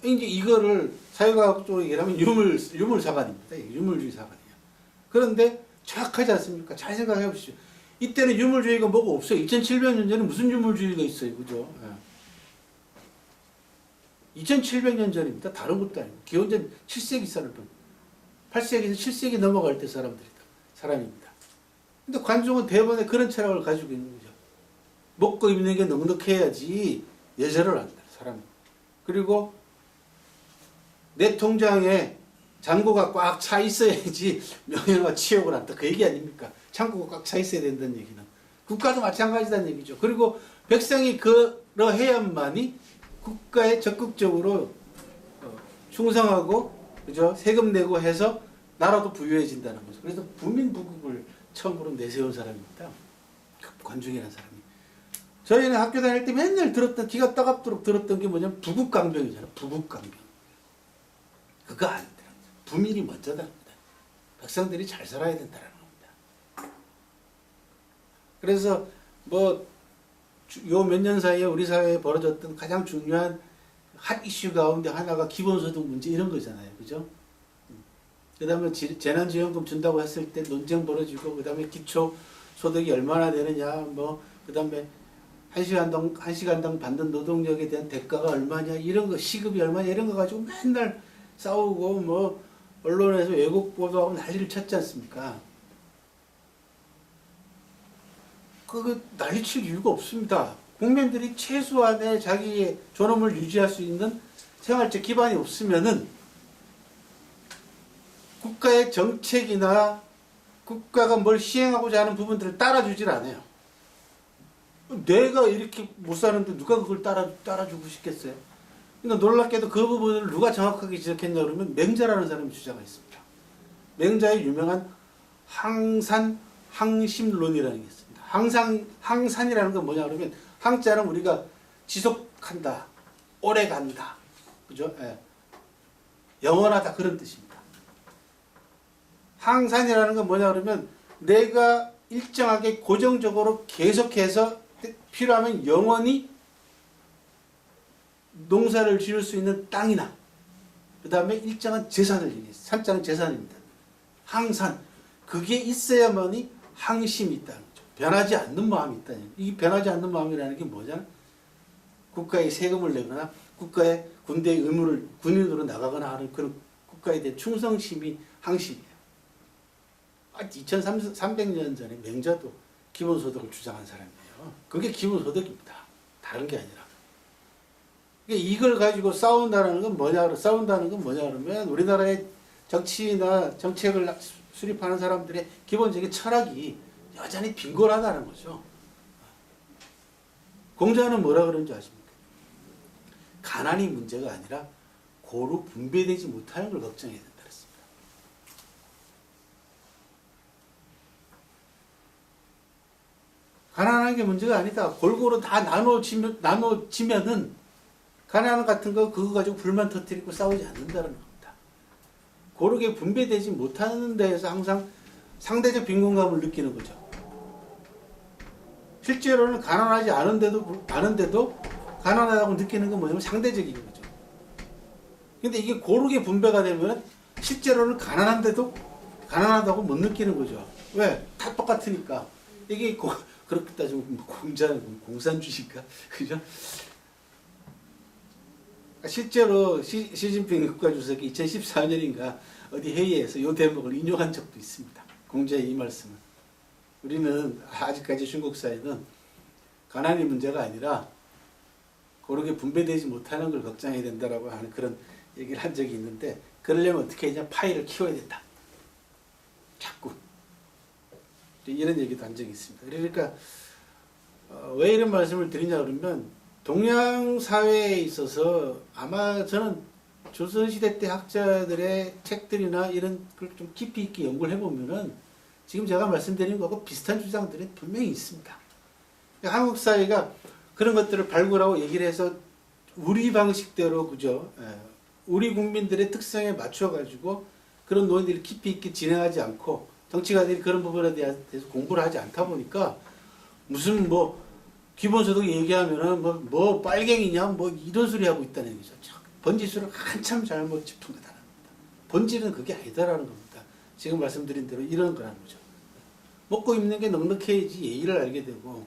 이제 이거를 사회과학적으로 얘기하면 유물사관입니다. 유물주의 사관이에요. 그런데 정확하지 않습니까? 잘 생각해 보시죠. 이때는 유물주의가 뭐가 없어요. 2700년 전에 무슨 유물주의가 있어요. 그죠? 2700년 전입니다. 다른 것도 아니고. 기원전 7세기 사람, 8세기에서 7세기 넘어갈 때 사람입니다. 근데 관중은 대부분의 그런 철학을 가지고 있는 거죠. 먹고 입는 게 넉넉해야지 예절을 한다, 사람이. 그리고 내 통장에 잔고가 꽉 차 있어야지 명예와 치욕을 한다. 그 얘기 아닙니까? 창고가 꽉 차 있어야 된다는 얘기는. 국가도 마찬가지다는 얘기죠. 그리고 백성이 그러해야만이 국가에 적극적으로 충성하고, 그죠? 세금 내고 해서 나라도 부유해진다는 거죠. 그래서 부민부국을 처음으로 내세운 사람입니다. 관중이라는 사람이. 저희는 학교 다닐 때 맨날 기가 따갑도록 들었던 게 뭐냐면 부국강병이잖아요. 부국강병. 그거 아니더라고요. 부민이 먼저다는 겁니다. 백성들이 잘 살아야 된다는 겁니다. 그래서 요 몇 년 사이에 우리 사회에 벌어졌던 가장 중요한 핫 이슈 가운데 하나가 기본소득 문제 이런 거잖아요. 그죠? 그 다음에 재난지원금 준다고 했을 때 논쟁 벌어지고, 그 다음에 기초소득이 얼마나 되느냐, 그 다음에 한 시간당 받는 노동력에 대한 대가가 얼마냐, 이런 거, 시급이 얼마냐, 이런 거 가지고 맨날 싸우고, 언론에서 왜곡 보도하고 난리를 쳤지 않습니까? 그거 난리칠 이유가 없습니다. 국민들이 최소한의 자기의 존엄을 유지할 수 있는 생활적 기반이 없으면은 국가의 정책이나 국가가 뭘 시행하고자 하는 부분들을 따라주질 않아요. 내가 이렇게 못 사는데 누가 그걸 따라주고 싶겠어요? 그러니까 놀랍게도 그 부분을 누가 정확하게 지적했냐 그러면 맹자라는 사람이 주장을 했습니다. 맹자의 유명한 항산항심론이라는 게 있습니다. 항산이라는 건 뭐냐 그러면, 항자는 우리가 지속한다, 오래간다, 그죠? 예. 영원하다, 그런 뜻입니다. 항산이라는 건 뭐냐 그러면 내가 일정하게 고정적으로 계속해서 필요하면 영원히 농사를 지을 수 있는 땅이나, 그 다음에 일정한 재산을 얘기해요. 산자는 재산입니다. 항산, 그게 있어야만이 항심이 있다는 거죠. 변하지 않는 마음이 있다는 거죠. 이 변하지 않는 마음이라는 게 뭐냐? 국가에 세금을 내거나 국가의 군대의 의무를 군인으로 나가거나 하는 그런 국가에 대한 충성심이 항심이에요. 2300년 전에 맹자도 기본소득을 주장한 사람이에요. 그게 기본소득입니다. 다른 게 아니라. 이걸 가지고 싸운다는 건 뭐냐 그러면 우리나라의 정치나 정책을 수립하는 사람들의 기본적인 철학이 여전히 빈곤하다는 거죠. 공자는 뭐라 그런지 아십니까? 가난이 문제가 아니라 고루 분배되지 못하는 걸 걱정해야 된다 그랬습니다. 가난한 게 문제가 아니다. 골고루 다 나눠지면은 가난 같은 거 그거 가지고 불만 터뜨리고 싸우지 않는다는 겁니다. 고르게 분배되지 못하는 데에서 항상 상대적 빈곤감을 느끼는 거죠. 실제로는 가난하지 않은데도 가난하다고 느끼는 건 뭐냐면 상대적인 거죠. 근데 이게 고르게 분배가 되면 실제로는 가난한데도 가난하다고 못 느끼는 거죠. 왜? 다 똑같으니까. 이게 그렇게 따지면 공산주의인가? 그죠? 실제로 시진핑 국가주석이 2014년인가 어디 회의에서 이 대목을 인용한 적도 있습니다. 공자의 이 말씀을. 우리는 아직까지 중국 사회는 가난이 문제가 아니라 고르게 분배되지 못하는 걸 걱정해야 된다라고 하는 그런 얘기를 한 적이 있는데, 그러려면 어떻게 하냐? 파이를 키워야 된다. 자꾸. 이런 얘기도 한 적이 있습니다. 그러니까 왜 이런 말씀을 드리냐 그러면, 동양 사회에 있어서 아마 저는 조선시대 때 학자들의 책들이나 이런 걸 좀 깊이 있게 연구를 해보면은 지금 제가 말씀드리는 거하고 비슷한 주장들이 분명히 있습니다. 한국 사회가 그런 것들을 발굴하고 얘기를 해서 우리 방식대로 그죠? 우리 국민들의 특성에 맞춰 가지고 그런 논의들을 깊이 있게 진행하지 않고 정치가들이 그런 부분에 대해서 공부를 하지 않다 보니까 무슨 뭐 기본소득 얘기하면은 뭐 빨갱이냐 뭐 이런 소리 하고 있다는 얘기죠. 번지수를 한참 잘못 짚은 거다. 본질은 그게 아니다라는 겁니다. 지금 말씀드린 대로 이런 거라는 거죠. 먹고 입는 게 넉넉해야지 예의를 알게 되고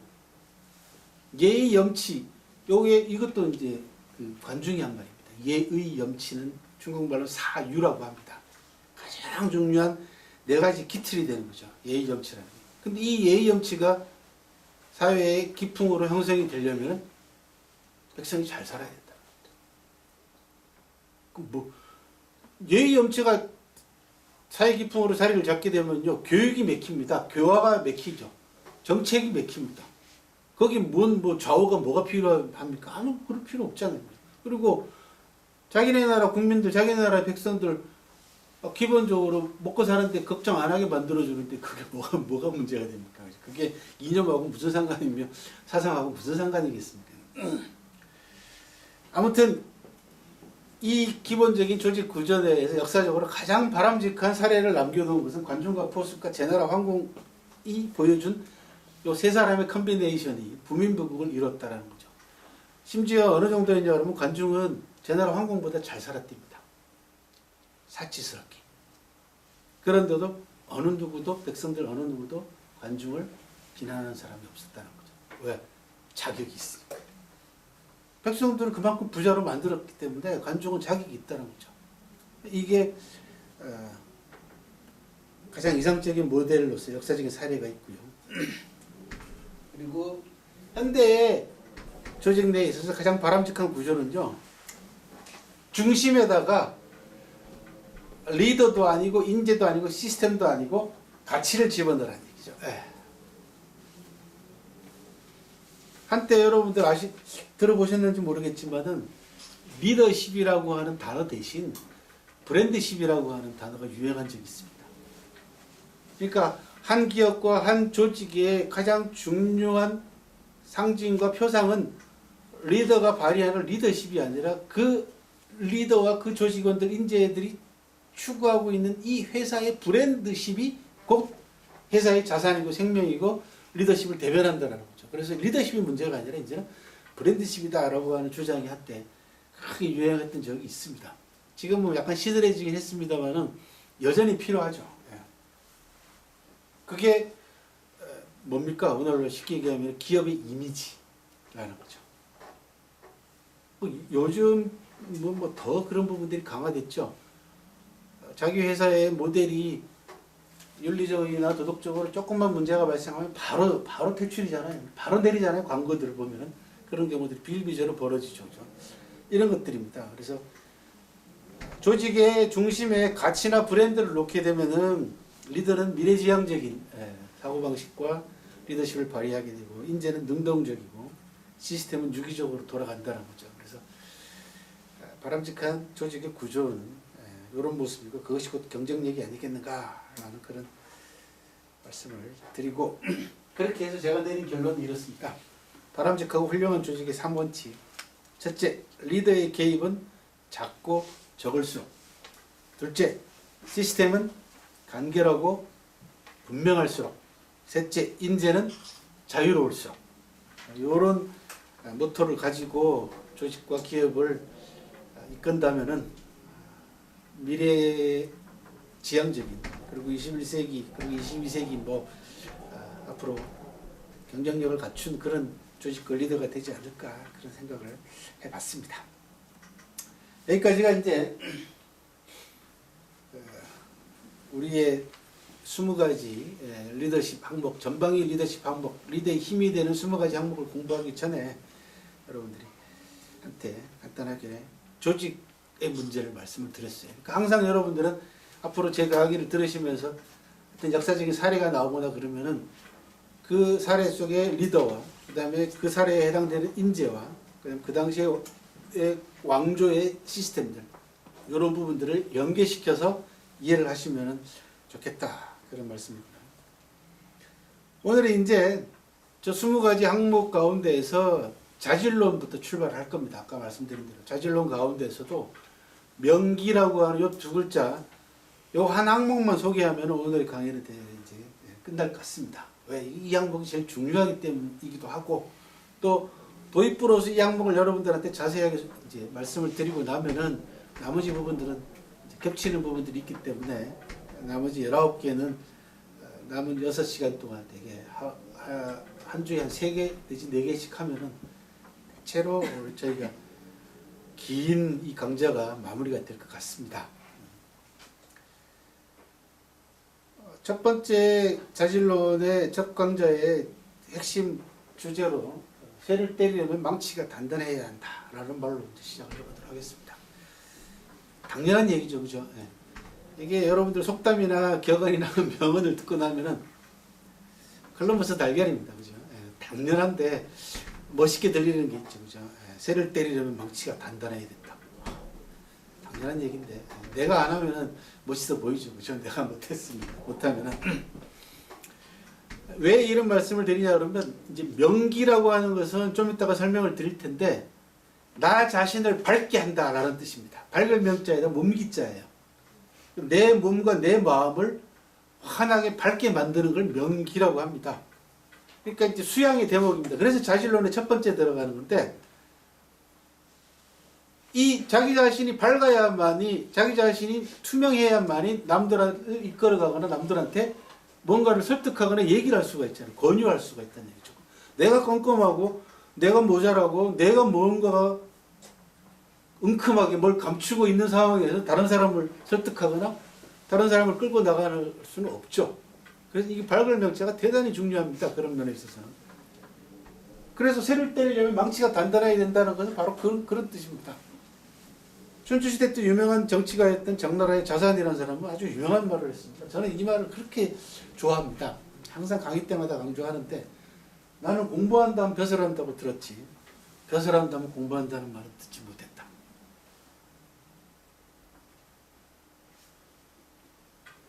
예의 염치 이것도 이제 그 관중이 한 말입니다. 예의 염치는 중국말로 사유라고 합니다. 가장 중요한 네 가지 기틀이 되는 거죠. 예의 염치라는 게. 근데 이 예의 염치가 사회의 기풍으로 형성이 되려면 백성이 잘 살아야 된다. 뭐 예의 염치가 사회 기풍으로 자리를 잡게 되면요 교육이 맥힙니다. 교화가 맥히죠. 정책이 맥힙니다. 거기 뭐 좌우가 뭐가 필요합니까? 아무 그럴 필요 없잖아요. 그리고 자기네 나라 국민들, 자기네 나라 백성들 기본적으로 먹고 사는데 걱정 안 하게 만들어주는데 그게 뭐가 문제가 됩니까? 그게 이념하고 무슨 상관이며 사상하고 무슨 상관이겠습니까? 아무튼 이 기본적인 조직 구조에 대해서 역사적으로 가장 바람직한 사례를 남겨놓은 것은 관중과 포수과 제나라 황공이 보여준 요 세 사람의 컨비네이션이 부민부국을 이뤘다라는 거죠. 심지어 어느 정도였냐 그러면 관중은 제나라 황공보다 잘 살았답니다. 사치스럽게. 그런데도 어느 누구도 백성들 어느 누구도 관중을 비난하는 사람이 없었다는 거죠. 왜? 자격이 있으니까. 백성들은 그만큼 부자로 만들었기 때문에 관중은 자격이 있다는 거죠. 이게 가장 이상적인 모델로서 역사적인 사례가 있고요. 그리고 현대의 조직 내에 있어서 가장 바람직한 구조는요. 중심에다가 리더도 아니고 인재도 아니고 시스템도 아니고 가치를 집어넣으라는 얘기죠. 한때 여러분들 들어보셨는지 모르겠지만은 리더십이라고 하는 단어 대신 브랜드십이라고 하는 단어가 유행한 적이 있습니다. 그러니까 한 기업과 한 조직의 가장 중요한 상징과 표상은 리더가 발휘하는 리더십이 아니라 그 리더와 그 조직원들, 인재들이 추구하고 있는 이 회사의 브랜드십이 곧 회사의 자산이고 생명이고 리더십을 대변한다는 거죠. 그래서 리더십이 문제가 아니라 이제는 브랜드십이다라고 하는 주장이 한때 크게 유행했던 적이 있습니다. 지금은 약간 시들해지긴 했습니다만은 여전히 필요하죠. 그게 뭡니까? 오늘로 쉽게 얘기하면 기업의 이미지라는 거죠. 요즘 뭐 더 그런 부분들이 강화됐죠. 자기 회사의 모델이 윤리적이나 도덕적으로 조금만 문제가 발생하면 바로 퇴출이잖아요. 바로 내리잖아요. 광고들을 보면은 그런 경우들이 비일비재로 벌어지죠. 이런 것들입니다. 그래서 조직의 중심에 가치나 브랜드를 놓게 되면은 리더는 미래지향적인 사고방식과 리더십을 발휘하게 되고 인재는 능동적이고 시스템은 유기적으로 돌아간다는 거죠. 그래서 바람직한 조직의 구조는 이런 모습이고 그것이 곧 경쟁력이 아니겠는가라는 그런 말씀을 드리고 그렇게 해서 제가 내린 결론은 이렇습니다. 바람직하고 훌륭한 조직의 3원칙. 첫째, 리더의 개입은 작고 적을수록. 둘째, 시스템은 간결하고 분명할수록. 셋째, 인재는 자유로울수록. 이런 모토를 가지고 조직과 기업을 이끈다면은 미래지향적인 그리고 21세기 그리고 22세기 앞으로 경쟁력을 갖춘 그런 조직과 리더가 되지 않을까 그런 생각을 해봤습니다. 여기까지가 이제 우리의 20가지 리더십 항목, 전방위 리더십 항목, 리더의 힘이 되는 20가지 항목을 공부하기 전에 여러분들이 한테 간단하게 조직의 문제를 말씀을 드렸어요. 그러니까 항상 여러분들은 앞으로 제 강의를 들으시면서 어떤 역사적인 사례가 나오거나 그러면은 그 사례 속의 리더와 그 다음에 그 사례에 해당되는 인재와 그다음에 그 당시의 왕조의 시스템들 이런 부분들을 연계시켜서 이해를 하시면 좋겠다 그런 말씀입니다. 오늘은 이제 저 20가지 항목 가운데에서 자질론부터 출발할 겁니다. 아까 말씀드린 대로 자질론 가운데서도 명기라고 하는 요 두 글자, 요 한 항목만 소개하면 오늘의 강의는 이제 끝날 것 같습니다. 왜? 이 항목이 제일 중요하기 때문이기도 하고, 또 도입부로서 이 항목을 여러분들한테 자세하게 이제 말씀을 드리고 나면은 나머지 부분들은 이제 겹치는 부분들이 있기 때문에 나머지 19개는 남은 6시간 동안 되게 한 주에 한 3개 내지 4개씩 하면은 대체로 저희가 긴 이 강좌가 마무리가 될 것 같습니다. 첫 번째 자질론의 첫 강좌의 핵심 주제로 쇠를 때리려면 망치가 단단해야 한다라는 말로 이제 시작을 해보도록 하겠습니다. 당연한 얘기죠, 그죠? 예. 이게 여러분들 속담이나 격언이나 명언을 듣고 나면은 콜럼버스 달걀입니다, 그죠? 예. 당연한데 멋있게 들리는 게 있죠, 그죠? 예. 쇠를 때리려면 망치가 단단해야 된다. 당연한 얘기인데 내가 안 하면은 멋있어 보이죠, 그죠? 내가 못했습니다. 못하면은. 왜 이런 말씀을 드리냐 그러면 이제 명기라고 하는 것은 좀 이따가 설명을 드릴 텐데 나 자신을 밝게 한다라는 뜻입니다. 밝을 명자에다 몸기자예요. 내 몸과 내 마음을 환하게 밝게 만드는 걸 명기라고 합니다. 그러니까 이제 수양의 대목입니다. 그래서 자질론의 첫 번째 들어가는 건데, 이 자기 자신이 밝아야만이, 자기 자신이 투명해야만이 남들을 이끌어가거나 남들한테 뭔가를 설득하거나 얘기를 할 수가 있잖아요. 권유할 수가 있다는 얘기죠. 내가 껌껌하고 내가 모자라고 내가 뭔가 은큼하게 뭘 감추고 있는 상황에서 다른 사람을 설득하거나 다른 사람을 끌고 나갈 수는 없죠. 그래서 이게 밝을 명제가 대단히 중요합니다. 그런 면에 있어서는. 그래서 쇠를 때리려면 망치가 단단해야 된다는 것은 바로 그런 뜻입니다. 춘추시대 때 유명한 정치가였던 정나라의 자산이라는 사람은 아주 유명한 말을 했습니다. 저는 이 말을 그렇게 좋아합니다. 항상 강의 때마다 강조하는데, 나는 공부한다면 벼슬 한다고 들었지 벼슬 한다면 공부한다는 말은 듣지 못했다.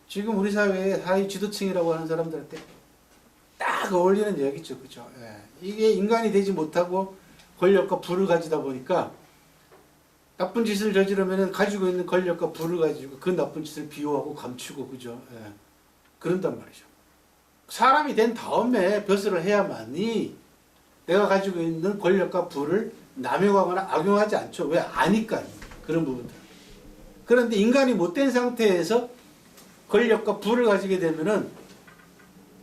지금 우리 사회의 하위 지도층이라고 하는 사람들한테 딱 어울리는 이야기죠. 그죠? 예. 이게 인간이 되지 못하고 권력과 부를 가지다 보니까 나쁜 짓을 저지르면 가지고 있는 권력과 부를 가지고 그 나쁜 짓을 비호하고 감추고, 그죠? 예. 그런단 말이죠. 사람이 된 다음에 벼슬을 해야만이 내가 가지고 있는 권력과 부를 남용하거나 악용하지 않죠. 왜? 아니까요. 그런 부분들. 그런데 인간이 못된 상태에서 권력과 부를 가지게 되면은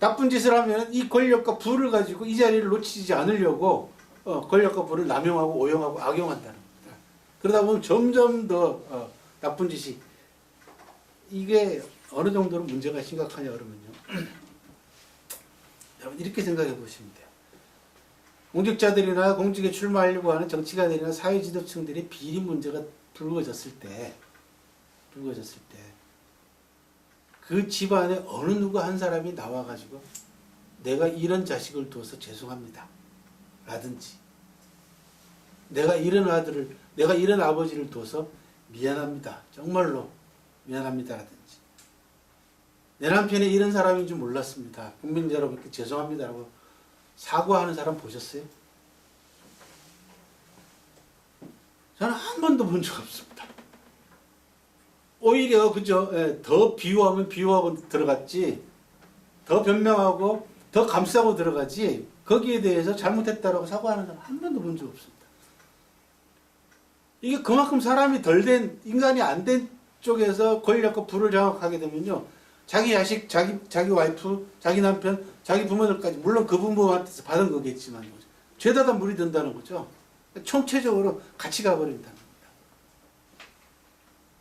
나쁜 짓을 하면 이 권력과 부를 가지고 이 자리를 놓치지 않으려고 권력과 부를 남용하고 오용하고 악용한다는 겁니다. 그러다 보면 점점 더 나쁜 짓이, 이게 어느 정도로 문제가 심각하냐 그러면요. 여러분 이렇게 생각해 보시면 돼요. 공직자들이나 공직에 출마하려고 하는 정치가들이나 사회 지도층들이 비리 문제가 불거졌을 때 그 집안에 어느 누구 한 사람이 나와가지고 내가 이런 자식을 둬서 죄송합니다 라든지, 내가 이런 아들을, 내가 이런 아버지를 둬서 미안합니다, 정말로 미안합니다 라든지, 내 남편이 이런 사람인 줄 몰랐습니다, 국민 여러분께 죄송합니다 라고 사과하는 사람 보셨어요? 저는 한 번도 본 적 없습니다. 오히려 그죠? 예, 더 비유하면 비유하고 들어갔지, 더 변명하고 더 감싸고 들어가지, 거기에 대해서 잘못했다라고 사과하는 사람 한 번도 본 적 없습니다. 이게 그만큼 사람이 덜 된, 인간이 안 된 쪽에서 권력과 부를 장악하게 되면요, 자기 자식, 자기 와이프, 자기 남편, 자기 부모들까지, 물론 그 부모한테서 받은 거겠지만 죄다 물이 든다는 거죠. 총체적으로 같이 가버린다는 겁니다.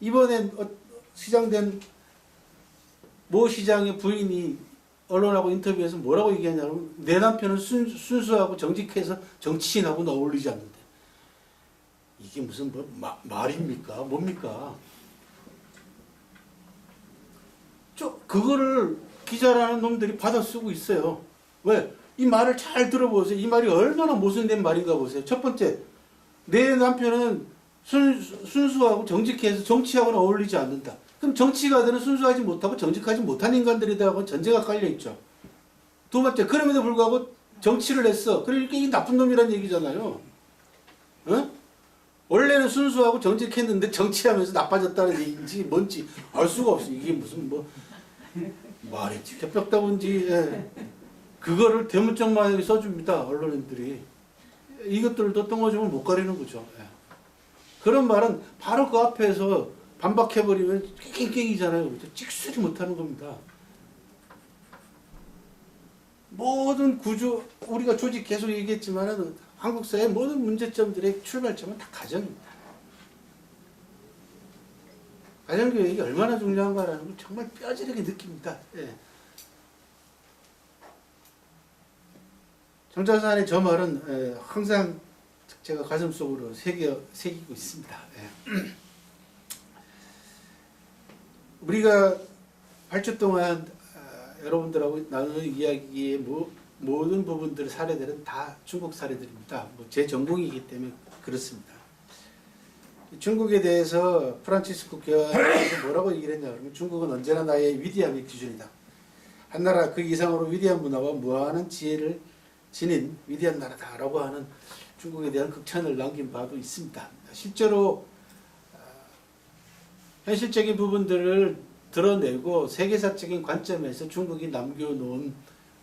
이번에 시장된 모 시장의 부인이 언론하고 인터뷰에서 뭐라고 얘기하냐면, 내 남편은 순수하고 정직해서 정치인하고는 어울리지 않는데, 이게 무슨 말입니까? 뭡니까? 그거를 기자라는 놈들이 받아 쓰고 있어요. 왜? 이 말을 잘 들어보세요. 이 말이 얼마나 모순된 말인가 보세요. 첫 번째, 내 남편은 순수하고 정직해서 정치하고는 어울리지 않는다. 그럼 정치가들은 순수하지 못하고 정직하지 못한 인간들이라고 전제가 깔려있죠. 두 번째, 그럼에도 불구하고 정치를 했어. 그러니까 이 나쁜 놈이란 얘기잖아요. 어? 원래는 순수하고 정직했는데 정치하면서 나빠졌다는 얘기인지 뭔지 알 수가 없어. 이게 무슨 뭐 말이 지켜벽다본지 예. 그거를 대문짝만하게 써줍니다. 언론인들이. 이것들도 똥오줌을 못 가리는 거죠. 예. 그런 말은 바로 그 앞에서 반박해버리면 깽깽이잖아요. 찍소리 못하는 겁니다. 모든 구조, 우리가 조직 계속 얘기했지만은 한국 사회의 모든 문제점들의 출발점은 다 가정입니다. 가정교육이 얼마나 중요한가라는 걸 정말 뼈저리게 느낍니다. 예. 정자산의 저 말은 항상 제가 가슴속으로 새기고 있습니다. 예. 우리가 8주 동안 여러분들하고 나누는 이야기의 모든 부분들 사례들은 다 중국 사례들입니다. 제 전공이기 때문에 그렇습니다. 중국에 대해서 프란치스코 교황이 뭐라고 얘기를 했냐 그러면 중국은 언제나 나의 위대함의 기준이다. 한나라 그 이상으로 위대한 문화와 무한한 지혜를 지닌 위대한 나라다라고 하는 중국에 대한 극찬을 남긴 바도 있습니다. 실제로 현실적인 부분들을 드러내고 세계사적인 관점에서 중국이 남겨놓은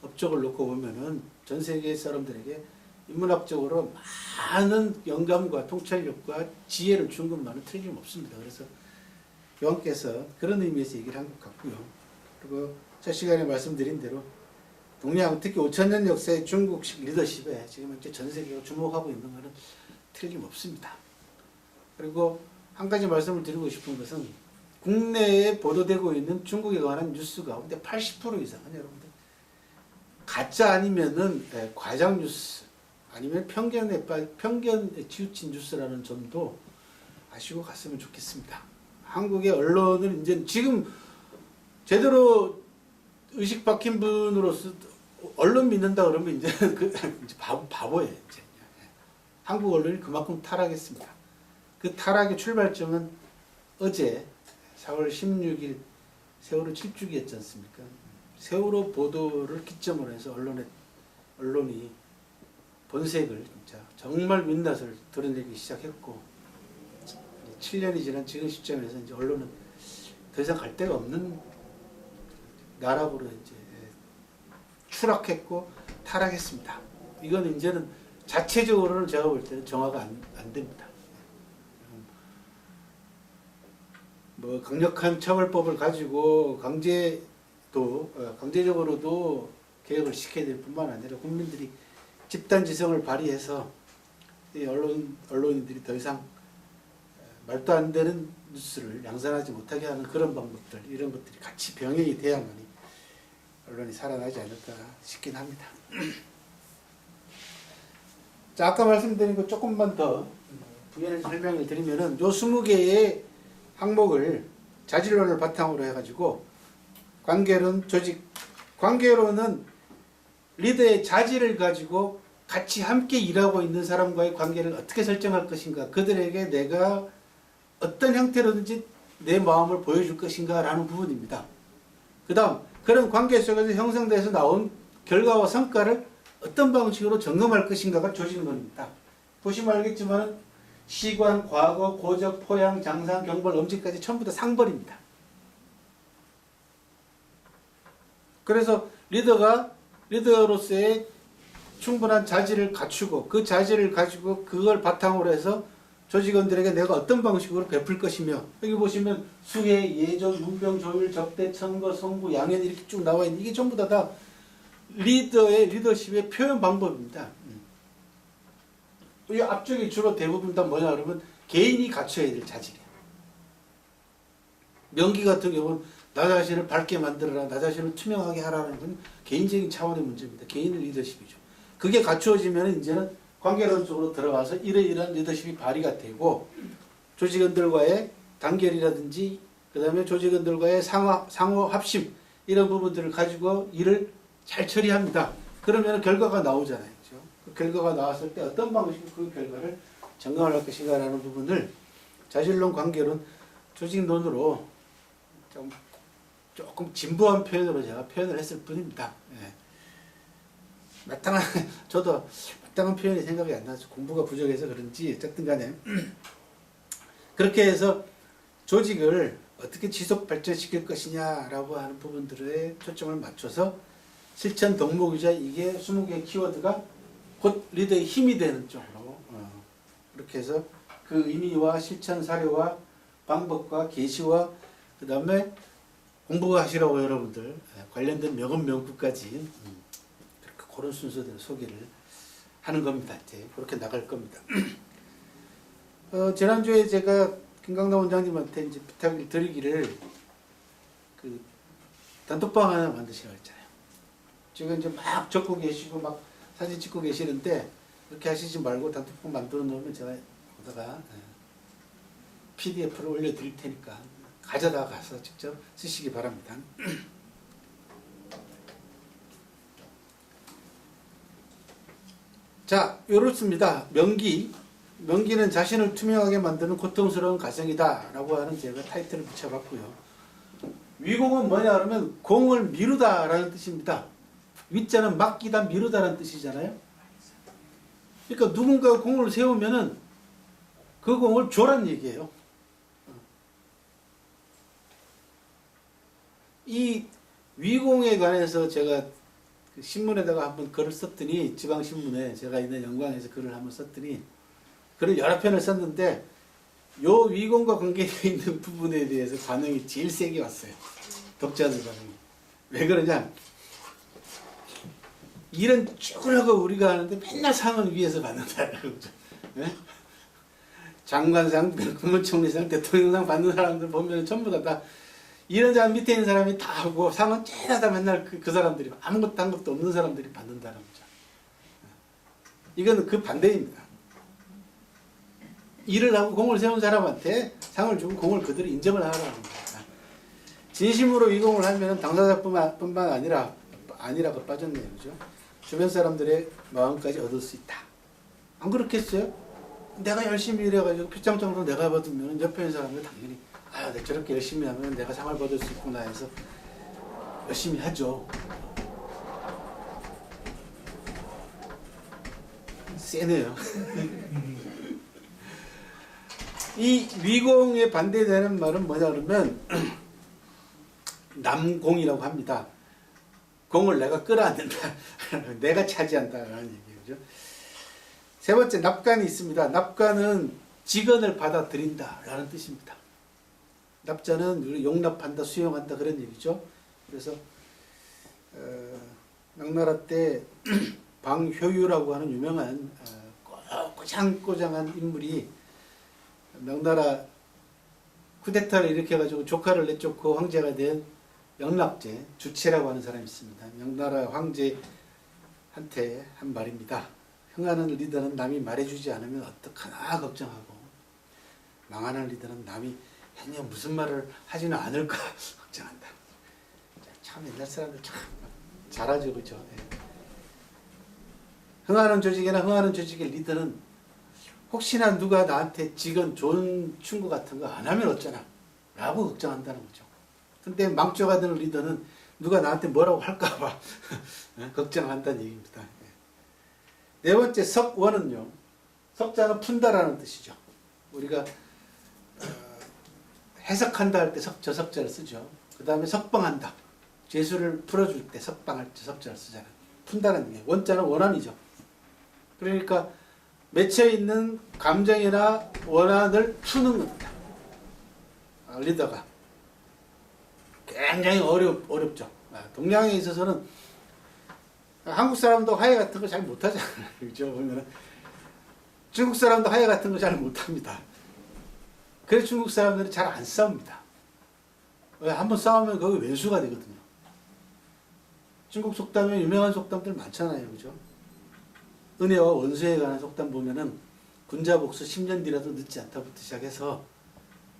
업적을 놓고 보면은 전 세계 사람들에게 인문학적으로 많은 영감과 통찰력과 지혜를 준 것만은 틀림없습니다. 그래서 교황께서 그런 의미에서 얘기를 한 것 같고요. 그리고 첫 시간에 말씀드린 대로 동양 특히 5천년 역사의 중국식 리더십에 지금 현재 전 세계가 주목하고 있는 것은 틀림없습니다. 그리고 한 가지 말씀을 드리고 싶은 것은 국내에 보도되고 있는 중국에 관한 뉴스 가운데 80% 이상은 여러분들 가짜 아니면은 과장 뉴스 아니면 편견에 치우친 뉴스라는 점도 아시고 갔으면 좋겠습니다. 한국의 언론은 이제 지금 제대로 의식 박힌 분으로서 언론 믿는다 그러면 이제 이제 바보예요. 이제. 한국 언론이 그만큼 타락했습니다. 그 타락의 출발점은 어제 4월 16일 세월호 7주기였지 않습니까? 세월호 보도를 기점으로 해서 언론이 본색을 진짜 정말 민낯을 드러내기 시작했고 7년이 지난 지금 시점에서 이제 언론은 더 이상 갈 데가 없는 나락으로 이제 추락했고 타락했습니다. 이건 이제는 자체적으로는 제가 볼 때는 정화가 안 됩니다. 뭐 강력한 처벌법을 가지고 강제적으로도 개혁을 시켜야 될 뿐만 아니라 국민들이 집단지성을 발휘해서 이 언론인들이 더 이상 말도 안 되는 뉴스를 양산하지 못하게 하는 그런 방법들, 이런 것들이 같이 병행이 돼야만이 언론이 살아나지 않을까 싶긴 합니다. 자, 아까 말씀드린 거 조금만 더 부연해서 설명을 드리면은 요 20개의 항목을 자질론을 바탕으로 해가지고 관계론, 조직, 관계론은 리더의 자질을 가지고 같이 함께 일하고 있는 사람과의 관계를 어떻게 설정할 것인가, 그들에게 내가 어떤 형태로든지 내 마음을 보여줄 것인가 라는 부분입니다. 그 다음 그런 관계 속에서 형성돼서 나온 결과와 성과를 어떤 방식으로 점검할 것인가가 조직론입니다. 보시면 알겠지만 시관, 과거, 고적, 포양, 장상, 경벌, 엄지까지 전부 다 상벌입니다. 그래서 리더로서의 충분한 자질을 갖추고 그 자질을 가지고 그걸 바탕으로 해서 조직원들에게 내가 어떤 방식으로 베풀 것이며, 여기 보시면 수혜, 예조, 문병, 조율, 적대, 청거, 성구, 양현 이렇게 쭉 나와 있는 이게 전부 다 리더의 리더십의 표현 방법입니다. 이 앞쪽에 주로 대부분 다 뭐냐 그러면 개인이 갖춰야 될 자질이에요. 명기 같은 경우는 나 자신을 밝게 만들어라, 나 자신을 투명하게 하라는 건 개인적인 차원의 문제입니다. 개인의 리더십이죠. 그게 갖추어지면 이제는 관계론 쪽으로 들어가서 이러이러한 리더십이 발휘가 되고 조직원들과의 단결이라든지 그 다음에 조직원들과의 상호 합심 이런 부분들을 가지고 일을 잘 처리합니다. 그러면 결과가 나오잖아요. 그렇죠? 그 결과가 나왔을 때 어떤 방식으로 그 결과를 점검할 것인가 라는 부분을 자질론, 관계론, 조직론으로 조금 진부한 표현으로 제가 표현을 했을 뿐입니다. 예. 저도 적당한 표현이 생각이 안 나죠. 공부가 부족해서 그런지 어쨌든 간에 그렇게 해서 조직을 어떻게 지속 발전시킬 것이냐라고 하는 부분들에 초점을 맞춰서 실천 덕목이자 이게 20개의 키워드가 곧 리더의 힘이 되는 쪽으로 그렇게 해서 그 의미와 실천 사료와 방법과 계시와 그 다음에 공부하시라고 여러분들 관련된 명언 명구까지 그런 순서대로 소개를 하는 겁니다. 이제 그렇게 나갈 겁니다. 지난주에 제가 김강남 원장님한테 이제 부탁을 드리기를 그 단톡방 하나 만드시라고 했잖아요. 지금 이제 막 적고 계시고 막 사진 찍고 계시는데 그렇게 하시지 말고 단톡방 만들어 놓으면 제가 거기다가 PDF를 올려드릴 테니까 가져다 가서 직접 쓰시기 바랍니다. 자, 이렇습니다. 명기는 자신을 투명하게 만드는 고통스러운 과정이다 라고 하는 제가 타이틀을 붙여봤고요. 위공은 뭐냐 그러면 공을 미루다 라는 뜻입니다. 위자는 맡기다 미루다 라는 뜻이잖아요. 그러니까 누군가 공을 세우면은 그 공을 줘란 얘기예요. 이 위공에 관해서 제가 신문에다가 한번 글을 썼더니, 지방신문에 제가 있는 영광에서 글을 한번 썼더니 글을 여러 편을 썼는데 요 위공과 관계되어 있는 부분에 대해서 반응이 제일 세게 왔어요. 독자들 반응이. 왜 그러냐, 일은 쭈그라고 우리가 하는데 맨날 상은 위에서 받는다. 네? 장관상, 국무총리상, 대통령상 받는 사람들 보면 전부 다 이런 사람 밑에 있는 사람이 다 하고 상은 째다 맨날 그 사람들이 아무것도 한 것도 없는 사람들이 받는다는 거죠. 이건 그 반대입니다. 일을 하고 공을 세운 사람한테 상을 주고 공을 그대로 인정을 하라는 겁니다. 진심으로 위공을 하면 당사자뿐만 아니라가 빠졌네요. 그죠? 주변 사람들의 마음까지 얻을 수 있다. 안 그렇겠어요? 내가 열심히 일해가지고 표창장도 내가 받으면 옆에 있는 사람들 당연히 내가 저렇게 열심히 하면 내가 상을 받을 수 있구나 해서 열심히 하죠. 세네요. 이 위공에 반대되는 말은 뭐냐 그러면 남공이라고 합니다. 공을 내가 끌어안는다. 내가 차지한다라는 얘기죠. 세 번째, 납관이 있습니다. 납관은 직언을 받아들인다라는 뜻입니다. 납자는 용납한다, 수용한다 그런 얘기죠. 그래서 명나라 때 방효유라고 하는 유명한 꼬장꼬장한 인물이 명나라 쿠데타를 일으켜가지고 조카를 내쫓고 황제가 된 영락제 주체라고 하는 사람이 있습니다. 명나라 황제한테 한 말입니다. 흥하는 리더는 남이 말해주지 않으면 어떡하나 걱정하고, 망하는 리더는 남이 행여 무슨 말을 하지는 않을까 걱정한다. 참 옛날 사람들 참 잘하죠, 그죠? 예. 흥하는 조직이나 흥하는 조직의 리더는 혹시나 누가 나한테 직원 좋은 충고 같은 거 안 하면 어쩌나 라고 걱정한다는 거죠. 근데 망조가 되는 리더는 누가 나한테 뭐라고 할까봐 걱정한다는 얘기입니다. 네 번째, 석원은요, 석자는 푼다라는 뜻이죠. 우리가 해석한다 할 때 저 석자를 쓰죠. 그 다음에 석방한다, 죄수를 풀어줄 때 석방할 때 석자를 쓰잖아요. 푼다는 게 원자는 원한이죠. 그러니까 맺혀 있는 감정이나 원한을 푸는 겁니다. 리더가 굉장히 어렵죠. 동양에 있어서는 한국 사람도 화해 같은 거 잘 못하잖아요. 그죠? 보면은 중국 사람도 화해 같은 거 잘 못합니다. 그래서 중국 사람들은 잘 안 싸웁니다. 한번 싸우면 거기 외수가 되거든요. 중국 속담에 유명한 속담들 많잖아요. 그죠? 은혜와 원수에 관한 속담 보면은 군자복수 10년 뒤라도 늦지 않다부터 시작해서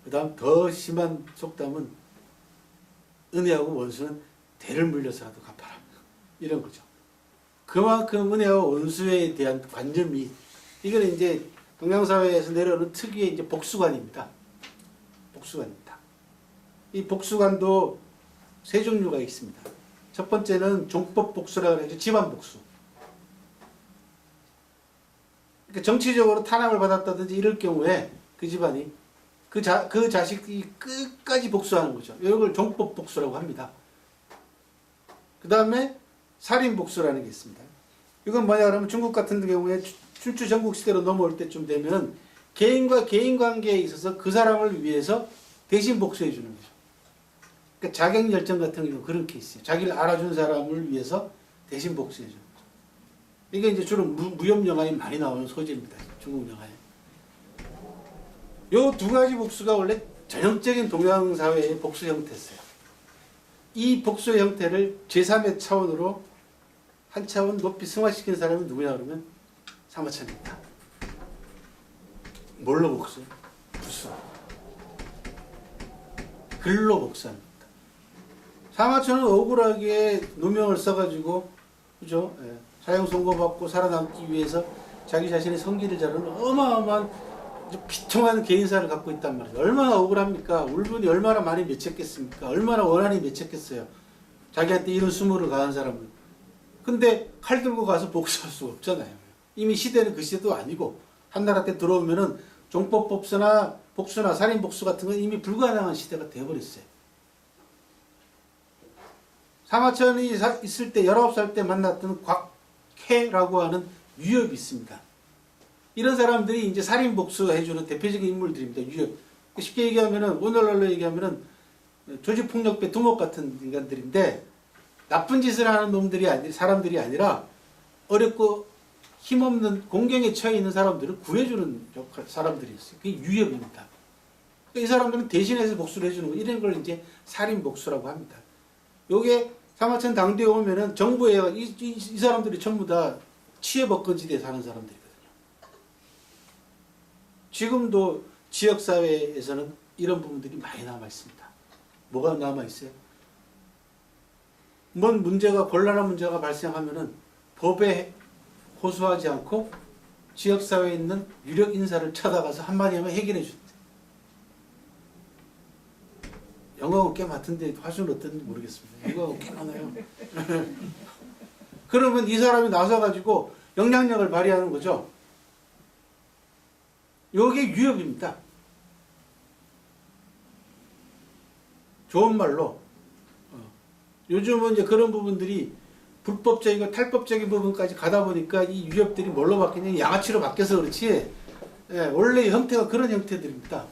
그 다음 더 심한 속담은 은혜하고 원수는 대를 물려서라도 갚아라. 이런 거죠. 그만큼 은혜와 원수에 대한 관념이, 이거는 이제 동양사회에서 내려오는 특유의 이제 복수관입니다. 복수관입니다. 이 복수관도 세 종류가 있습니다. 첫 번째는 종법 복수라고 해서 집안 복수. 그러니까 정치적으로 탄압을 받았다든지 이럴 경우에 그 집안이 그 자식이 끝까지 복수하는 거죠. 이걸 종법 복수라고 합니다. 그 다음에 살인 복수라는 게 있습니다. 이건 뭐냐 그러면 중국 같은 경우에 춘추 전국 시대로 넘어올 때쯤 되면은 개인과 개인 관계에 있어서 그 사람을 위해서 대신 복수해 주는 거죠. 그러니까 자격 열정 같은 경우 그런 케이스예요. 자기를 알아준 사람을 위해서 대신 복수해 주는 거죠. 이게 이제 주로 무협 영화에 많이 나오는 소재입니다. 중국 영화에. 요 두 가지 복수가 원래 전형적인 동양 사회의 복수 형태였어요. 이 복수 형태를 제3의 차원으로 한 차원 높이 승화시킨 사람이 누구냐 그러면 사마천입니다. 뭘로 복수? 부수. 글로 복수합니다. 사마천은 억울하게 누명을 써가지고 그죠? 예. 사형 선고받고 살아남기 위해서 자기 자신의 성기를 자르는 어마어마한 비통한 개인사를 갖고 있단 말이에요. 얼마나 억울합니까? 울분이 얼마나 많이 맺혔겠습니까? 얼마나 원한이 맺혔겠어요. 자기한테 이런 수모를 가한 사람은. 근데 칼 들고 가서 복수할 수가 없잖아요. 이미 시대는 그 시대도 아니고 한나라 때 들어오면은 종법 복수나 살인 복수 같은 건 이미 불가능한 시대가 되어버렸어요. 사마천이 있을 때 19살 때 만났던 곽해라고 하는 유협이 있습니다. 이런 사람들이 이제 살인 복수해주는 대표적인 인물들입니다. 유협. 쉽게 얘기하면은 오늘날로 얘기하면은 조직폭력배 두목 같은 인간들인데 나쁜 짓을 하는 사람들이 아니라 어렵고 힘없는 공경에 처해 있는 사람들을 구해주는 사람들이었어요. 그게 유협입니다. 그러니까 이 사람들은 대신해서 복수를 해주는 거 이런 걸 이제 살인 복수라고 합니다. 요게 사마천 당대에 오면은 정부에 이 사람들이 전부 다 치외법권지대에 사는 사람들이거든요. 지금도 지역사회에서는 이런 부분들이 많이 남아있습니다. 뭐가 남아있어요? 뭔 곤란한 문제가 발생하면은 법에 호소하지 않고 지역사회에 있는 유력 인사를 찾아가서 한마디 하면 해결해 준대. 영어는 꽤 많던데 화수는 어떤지 모르겠습니다. 이거 꽤 많아요. 그러면 이 사람이 나서가지고 영향력을 발휘하는 거죠. 이게 유협입니다. 좋은 말로 요즘은 이제 그런 부분들이 불법적이고 탈법적인 부분까지 가다 보니까 이 유협들이 뭘로 바뀌냐 양아치로 바뀌어서 그렇지 원래 형태가 그런 형태들입니다.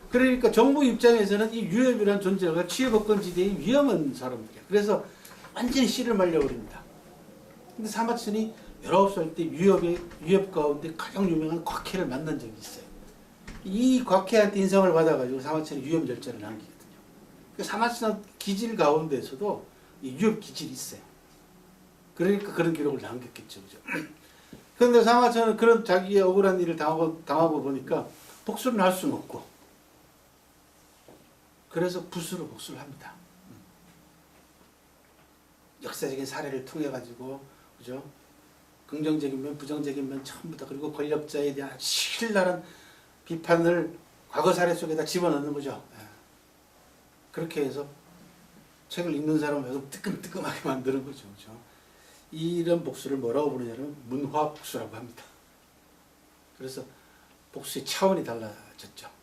그러니까 정부 입장에서는 이 유협이라는 존재가 치외법권지대의 위험한 사람들이에요. 그래서 완전히 씨를 말려버립니다. 근데 사마천이 19살 때 유협 가운데 가장 유명한 곽해를 만난 적이 있어요. 이 곽해한테 인성을 받아가지고 사마천이 유협 열전을 남기거든요. 사마천 기질 가운데서도 이 유협 기질이 있어요. 그러니까 그런 기록을 남겼겠죠. 그죠? 그런데 사마천은 그런 자기의 억울한 일을 당하고 보니까 복수를 할 수는 없고 그래서 붓으로 복수를 합니다. 역사적인 사례를 통해 가지고 그죠? 긍정적인 면, 부정적인 면 전부 다 그리고 권력자에 대한 신랄한 비판을 과거 사례 속에다 집어넣는 거죠. 그렇게 해서 책을 읽는 사람을 뜨끔뜨끔하게 만드는 거죠. 그죠? 이런 복수를 뭐라고 부르냐면 문화 복수라고 합니다. 그래서 복수의 차원이 달라졌죠.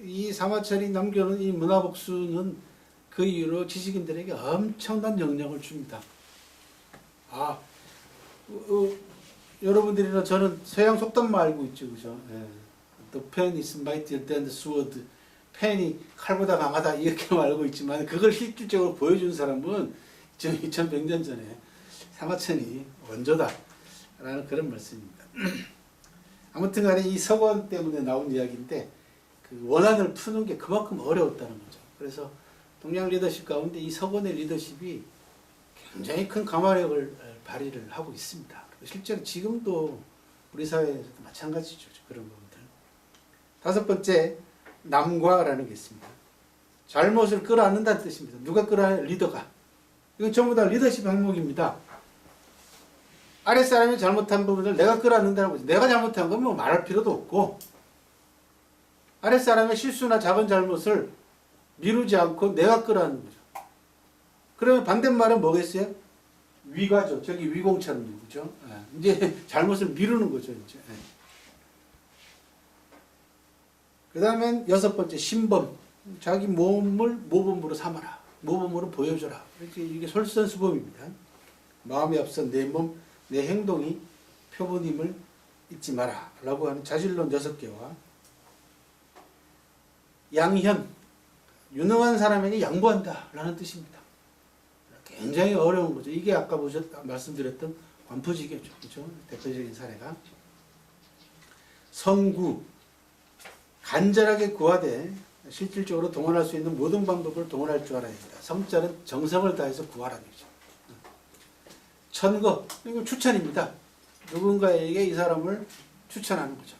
이 사마천이 남겨놓은 이 문화 복수는 그 이후로 지식인들에게 엄청난 영향을 줍니다. 여러분들이나 저는 서양 속담만 알고 있죠. 그죠? The pen is mightier than the sword. 펜이 칼보다 강하다 이렇게만 알고 있지만 그걸 실질적으로 보여준 사람은 2100년 전에 사마천이 원조다라는 그런 말씀입니다. 아무튼 간에 이 서원 때문에 나온 이야기인데 그 원한을 푸는 게 그만큼 어려웠다는 거죠. 그래서 동양 리더십 가운데 이 서원의 리더십이 굉장히 큰 감화력을 발휘를 하고 있습니다. 실제로 지금도 우리 사회에서도 마찬가지죠. 그런 부분들. 다섯 번째, 남과라는 게 있습니다. 잘못을 끌어안는다는 뜻입니다. 누가 끌어안아요? 리더가. 이건 전부 다 리더십 항목입니다. 아랫사람이 잘못한 부분을 내가 끌어안는다는 거죠. 내가 잘못한 건 뭐 말할 필요도 없고 아랫사람의 실수나 작은 잘못을 미루지 않고 내가 끌어안는 거죠. 그러면 반대말은 뭐겠어요? 위가죠. 저기 위공처럼 그죠? 이제 잘못을 미루는 거죠. 이제. 그 다음엔 6번째 신범. 자기 몸을 모범으로 삼아라. 모범으로 보여줘라. 이게 솔선수범입니다. 마음에 앞서 내 몸, 내 행동이 표본임을 잊지 마라. 라고 하는 자질론 6개와 양현. 유능한 사람에게 양보한다. 라는 뜻입니다. 굉장히 어려운 거죠. 이게 아까 말씀드렸던 관포지계죠. 그렇죠? 대표적인 사례가. 성구. 간절하게 구하되 실질적으로 동원할 수 있는 모든 방법을 동원할 줄 알아야 된다. 성자는 정성을 다해서 구하라는 거죠. 천거. 이거 추천입니다. 누군가에게 이 사람을 추천하는 거죠.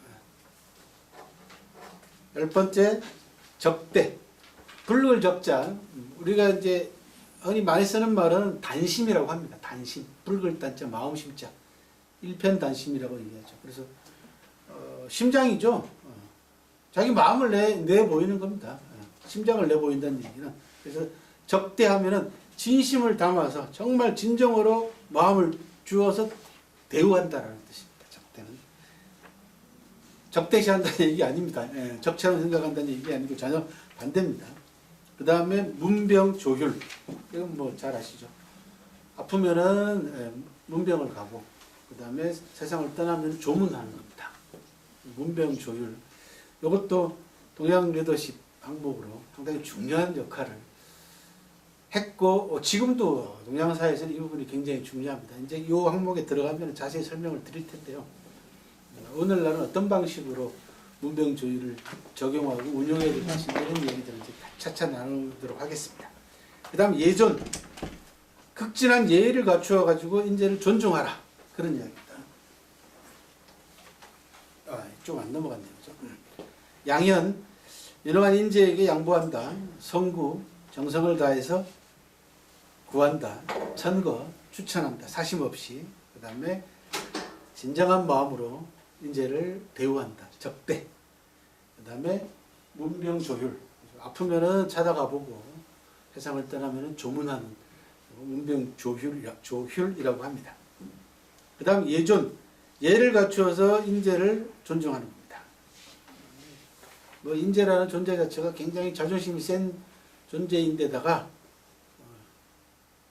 10번째 적대. 불을 적자. 우리가 이제 흔히 많이 쓰는 말은 단심이라고 합니다. 단심. 붉을 단자, 마음 심자. 일편단심이라고 얘기하죠. 그래서 심장이죠. 자기 마음을 내보이는 겁니다. 심장을 내보인다는 얘기는. 그래서 적대하면은 진심을 담아서 정말 진정으로 마음을 주어서 대우한다라는 뜻입니다. 적대는. 적대시한다는 얘기 아닙니다. 적처럼 생각한다는 얘기 아니고 전혀 반대입니다. 그 다음에 문병조율. 이건 뭐 잘 아시죠? 아프면은 문병을 가고, 그 다음에 세상을 떠나면 조문하는 겁니다. 문병조율. 이것도 동양 리더십 항목으로 상당히 중요한 역할을 했고, 지금도 동양사회에서는 이 부분이 굉장히 중요합니다. 이제 이 항목에 들어가면 자세히 설명을 드릴 텐데요. 오늘날은 어떤 방식으로 문병조율을 적용하고 운용해야 될지 이런 얘기들을 이제 차차 나누도록 하겠습니다. 그 다음 예존. 극진한 예의를 갖추어 가지고 인재를 존중하라. 그런 이야기입니다. 좀 안 넘어갔네요. 그죠? 양현. 유능한 인재에게 양보한다. 성구. 정성을 다해서 구한다. 천거. 추천한다. 사심 없이. 그 다음에 진정한 마음으로 인재를 대우한다. 적대. 그 다음에 문병조율. 아프면은 찾아가보고 세상을 떠나면은 조문하는 문병조율이라고 합니다. 그 다음 예존. 예를 갖추어서 인재를 존중하는 겁니다. 뭐 인재라는 존재 자체가 굉장히 자존심이 센 존재인데다가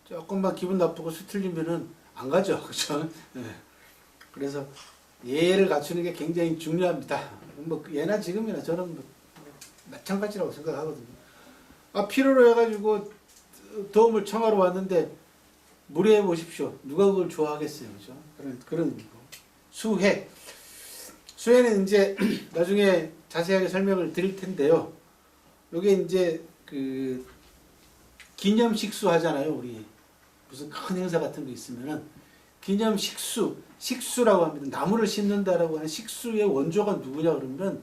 조금만 기분 나쁘고 수틀리면은 안 가죠. 그렇죠? 그래서 예를 갖추는 게 굉장히 중요합니다. 뭐 예나 지금이나 저는 뭐 마찬가지라고 생각하거든요. 필요로 해가지고 도움을 청하러 왔는데 무례해 보십시오. 누가 그걸 좋아하겠어요, 그죠? 그런 의미고. 수혜. 수혜는 이제 나중에 자세하게 설명을 드릴 텐데요. 요게 이제 그 기념 식수 하잖아요, 우리. 무슨 큰 행사 같은 거 있으면은 기념 식수라고 합니다. 나무를 심는다라고 하는 식수의 원조가 누구냐 그러면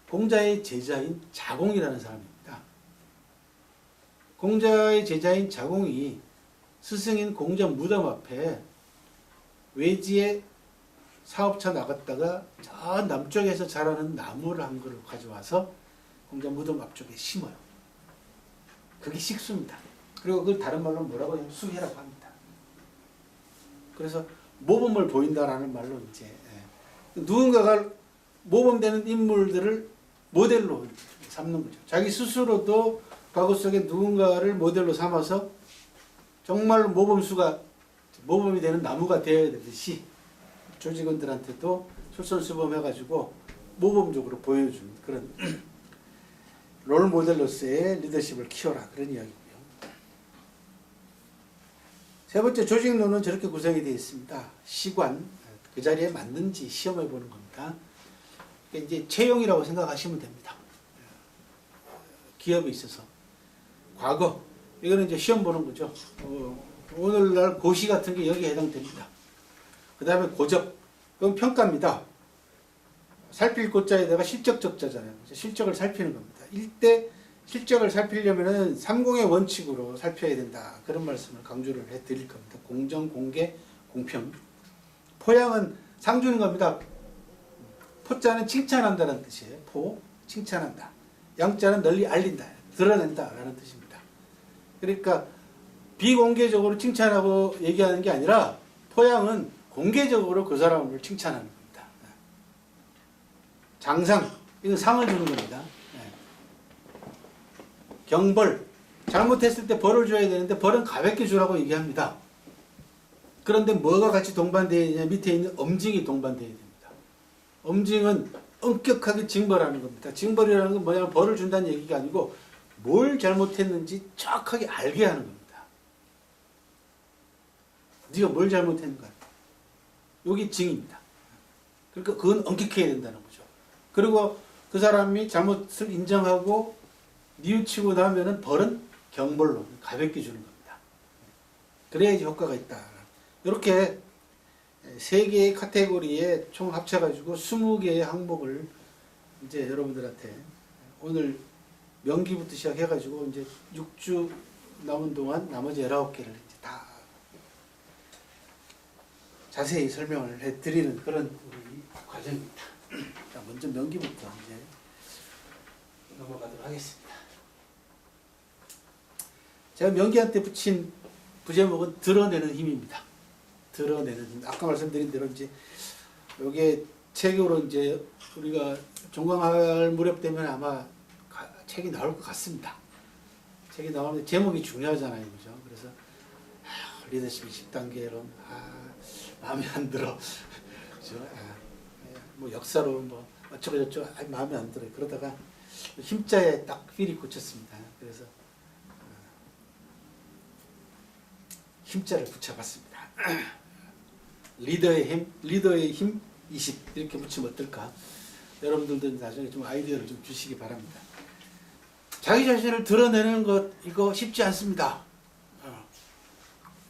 공자의 제자인 자공이라는 사람입니다. 공자의 제자인 자공이 스승인 공자 무덤 앞에 외지에 사업차 나갔다가 저 남쪽에서 자라는 나무를 한 그루 가져와서 공자 무덤 앞쪽에 심어요. 그게 식수입니다. 그리고 그걸 다른 말로 뭐라고 해요? 수혜라고 합니다. 그래서 모범을 보인다라는 말로 이제 누군가가 모범되는 인물들을 모델로 삼는 거죠. 자기 스스로도 과거 속에 누군가를 모델로 삼아서 정말로 모범이 되는 나무가 되어야 되듯이 조직원들한테도 솔선수범해가지고 모범적으로 보여주는 그런 롤 모델로서의 리더십을 키워라. 그런 이야기고요. 세 번째 조직론은 저렇게 구성이 되어 있습니다. 시관, 그 자리에 맞는지 시험해 보는 겁니다. 이제 채용이라고 생각하시면 됩니다. 기업에 있어서. 과거, 이거는 이제 시험 보는 거죠. 오늘날 고시 같은 게 여기에 해당됩니다. 그 다음에 고적, 그건 평가입니다. 살필 고자에다가 실적 적자잖아요. 실적을 살피는 겁니다. 일대 실적을 살피려면은 3공의 원칙으로 살펴야 된다. 그런 말씀을 강조를 해드릴 겁니다. 공정, 공개, 공평. 포양은 상 주는 겁니다. 포자는 칭찬한다는 뜻이에요. 포, 칭찬한다. 양자는 널리 알린다, 드러낸다라는 뜻입니다. 그러니까 비공개적으로 칭찬하고 얘기하는 게 아니라 포양은 공개적으로 그 사람을 칭찬하는 겁니다. 장상, 이건 상을 주는 겁니다. 경벌. 잘못했을 때 벌을 줘야 되는데 벌은 가볍게 주라고 얘기합니다. 그런데 뭐가 같이 동반되어 있냐? 밑에 있는 엄징이 동반되어야 됩니다. 엄징은 엄격하게 징벌하는 겁니다. 징벌이라는 건 뭐냐면 벌을 준다는 얘기가 아니고 뭘 잘못했는지 정확하게 알게 하는 겁니다. 네가 뭘 잘못했는가? 여기 징입니다. 그러니까 그건 엄격해야 된다는 거죠. 그리고 그 사람이 잘못을 인정하고 뉘우치고 나면은 벌은 경벌로 가볍게 주는 겁니다. 그래야지 효과가 있다. 이렇게 3개의 카테고리에 총 합쳐가지고 20개의 항목을 이제 여러분들한테 오늘 명기부터 시작해가지고 이제 6주 남은 동안 나머지 19개를 이제 다 자세히 설명을 해드리는 그런 우리 과정입니다. 자, 먼저 명기부터 이제 넘어가도록 하겠습니다. 제가 명기한테 붙인 부제목은 드러내는 힘입니다. 드러내는 힘. 아까 말씀드린 대로 이제 요게 책으로 이제 우리가 종강할 무렵 되면 아마 책이 나올 것 같습니다. 책이 나오는데 제목이 중요하잖아요, 그죠? 그래서 리더십 10단계론 마음에 안 들어, 그죠? 뭐 역사로 뭐 어쩌고 저쩌고 마음에 안 들어요. 그러다가 힘자에 딱 필이 꽂혔습니다. 그래서 힘자를 붙여봤습니다. 리더의 힘 20 이렇게 붙이면 어떨까? 여러분들도 나중에 좀 아이디어를 좀 주시기 바랍니다. 자기 자신을 드러내는 것 이거 쉽지 않습니다.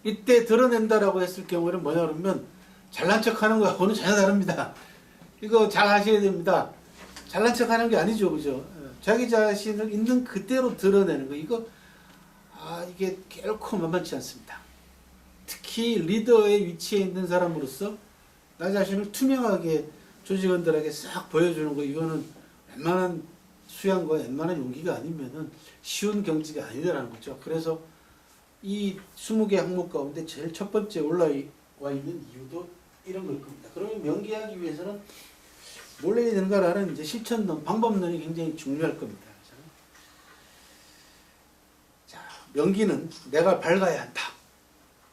이때 드러낸다라고 했을 경우에는 뭐냐 그러면 잘난 척하는 거하고는 전혀 다릅니다. 이거 잘 하셔야 됩니다. 잘난 척하는 게 아니죠, 그죠? 자기 자신을 있는 그대로 드러내는 거 이거 이게 결코 만만치 않습니다. 특히 리더의 위치에 있는 사람으로서 나 자신을 투명하게 조직원들에게 싹 보여주는 거 이거는 웬만한 수양과 웬만한 용기가 아니면은 쉬운 경지가 아니다라는 거죠. 그래서 이 20개 항목 가운데 제일 첫 번째 올라와 있는 이유도 이런 걸 겁니다. 그러면 명기하기 위해서는 뭘 해야 되는가라는 이제 실천론, 방법론이 굉장히 중요할 겁니다. 자, 명기는 내가 밝아야 한다.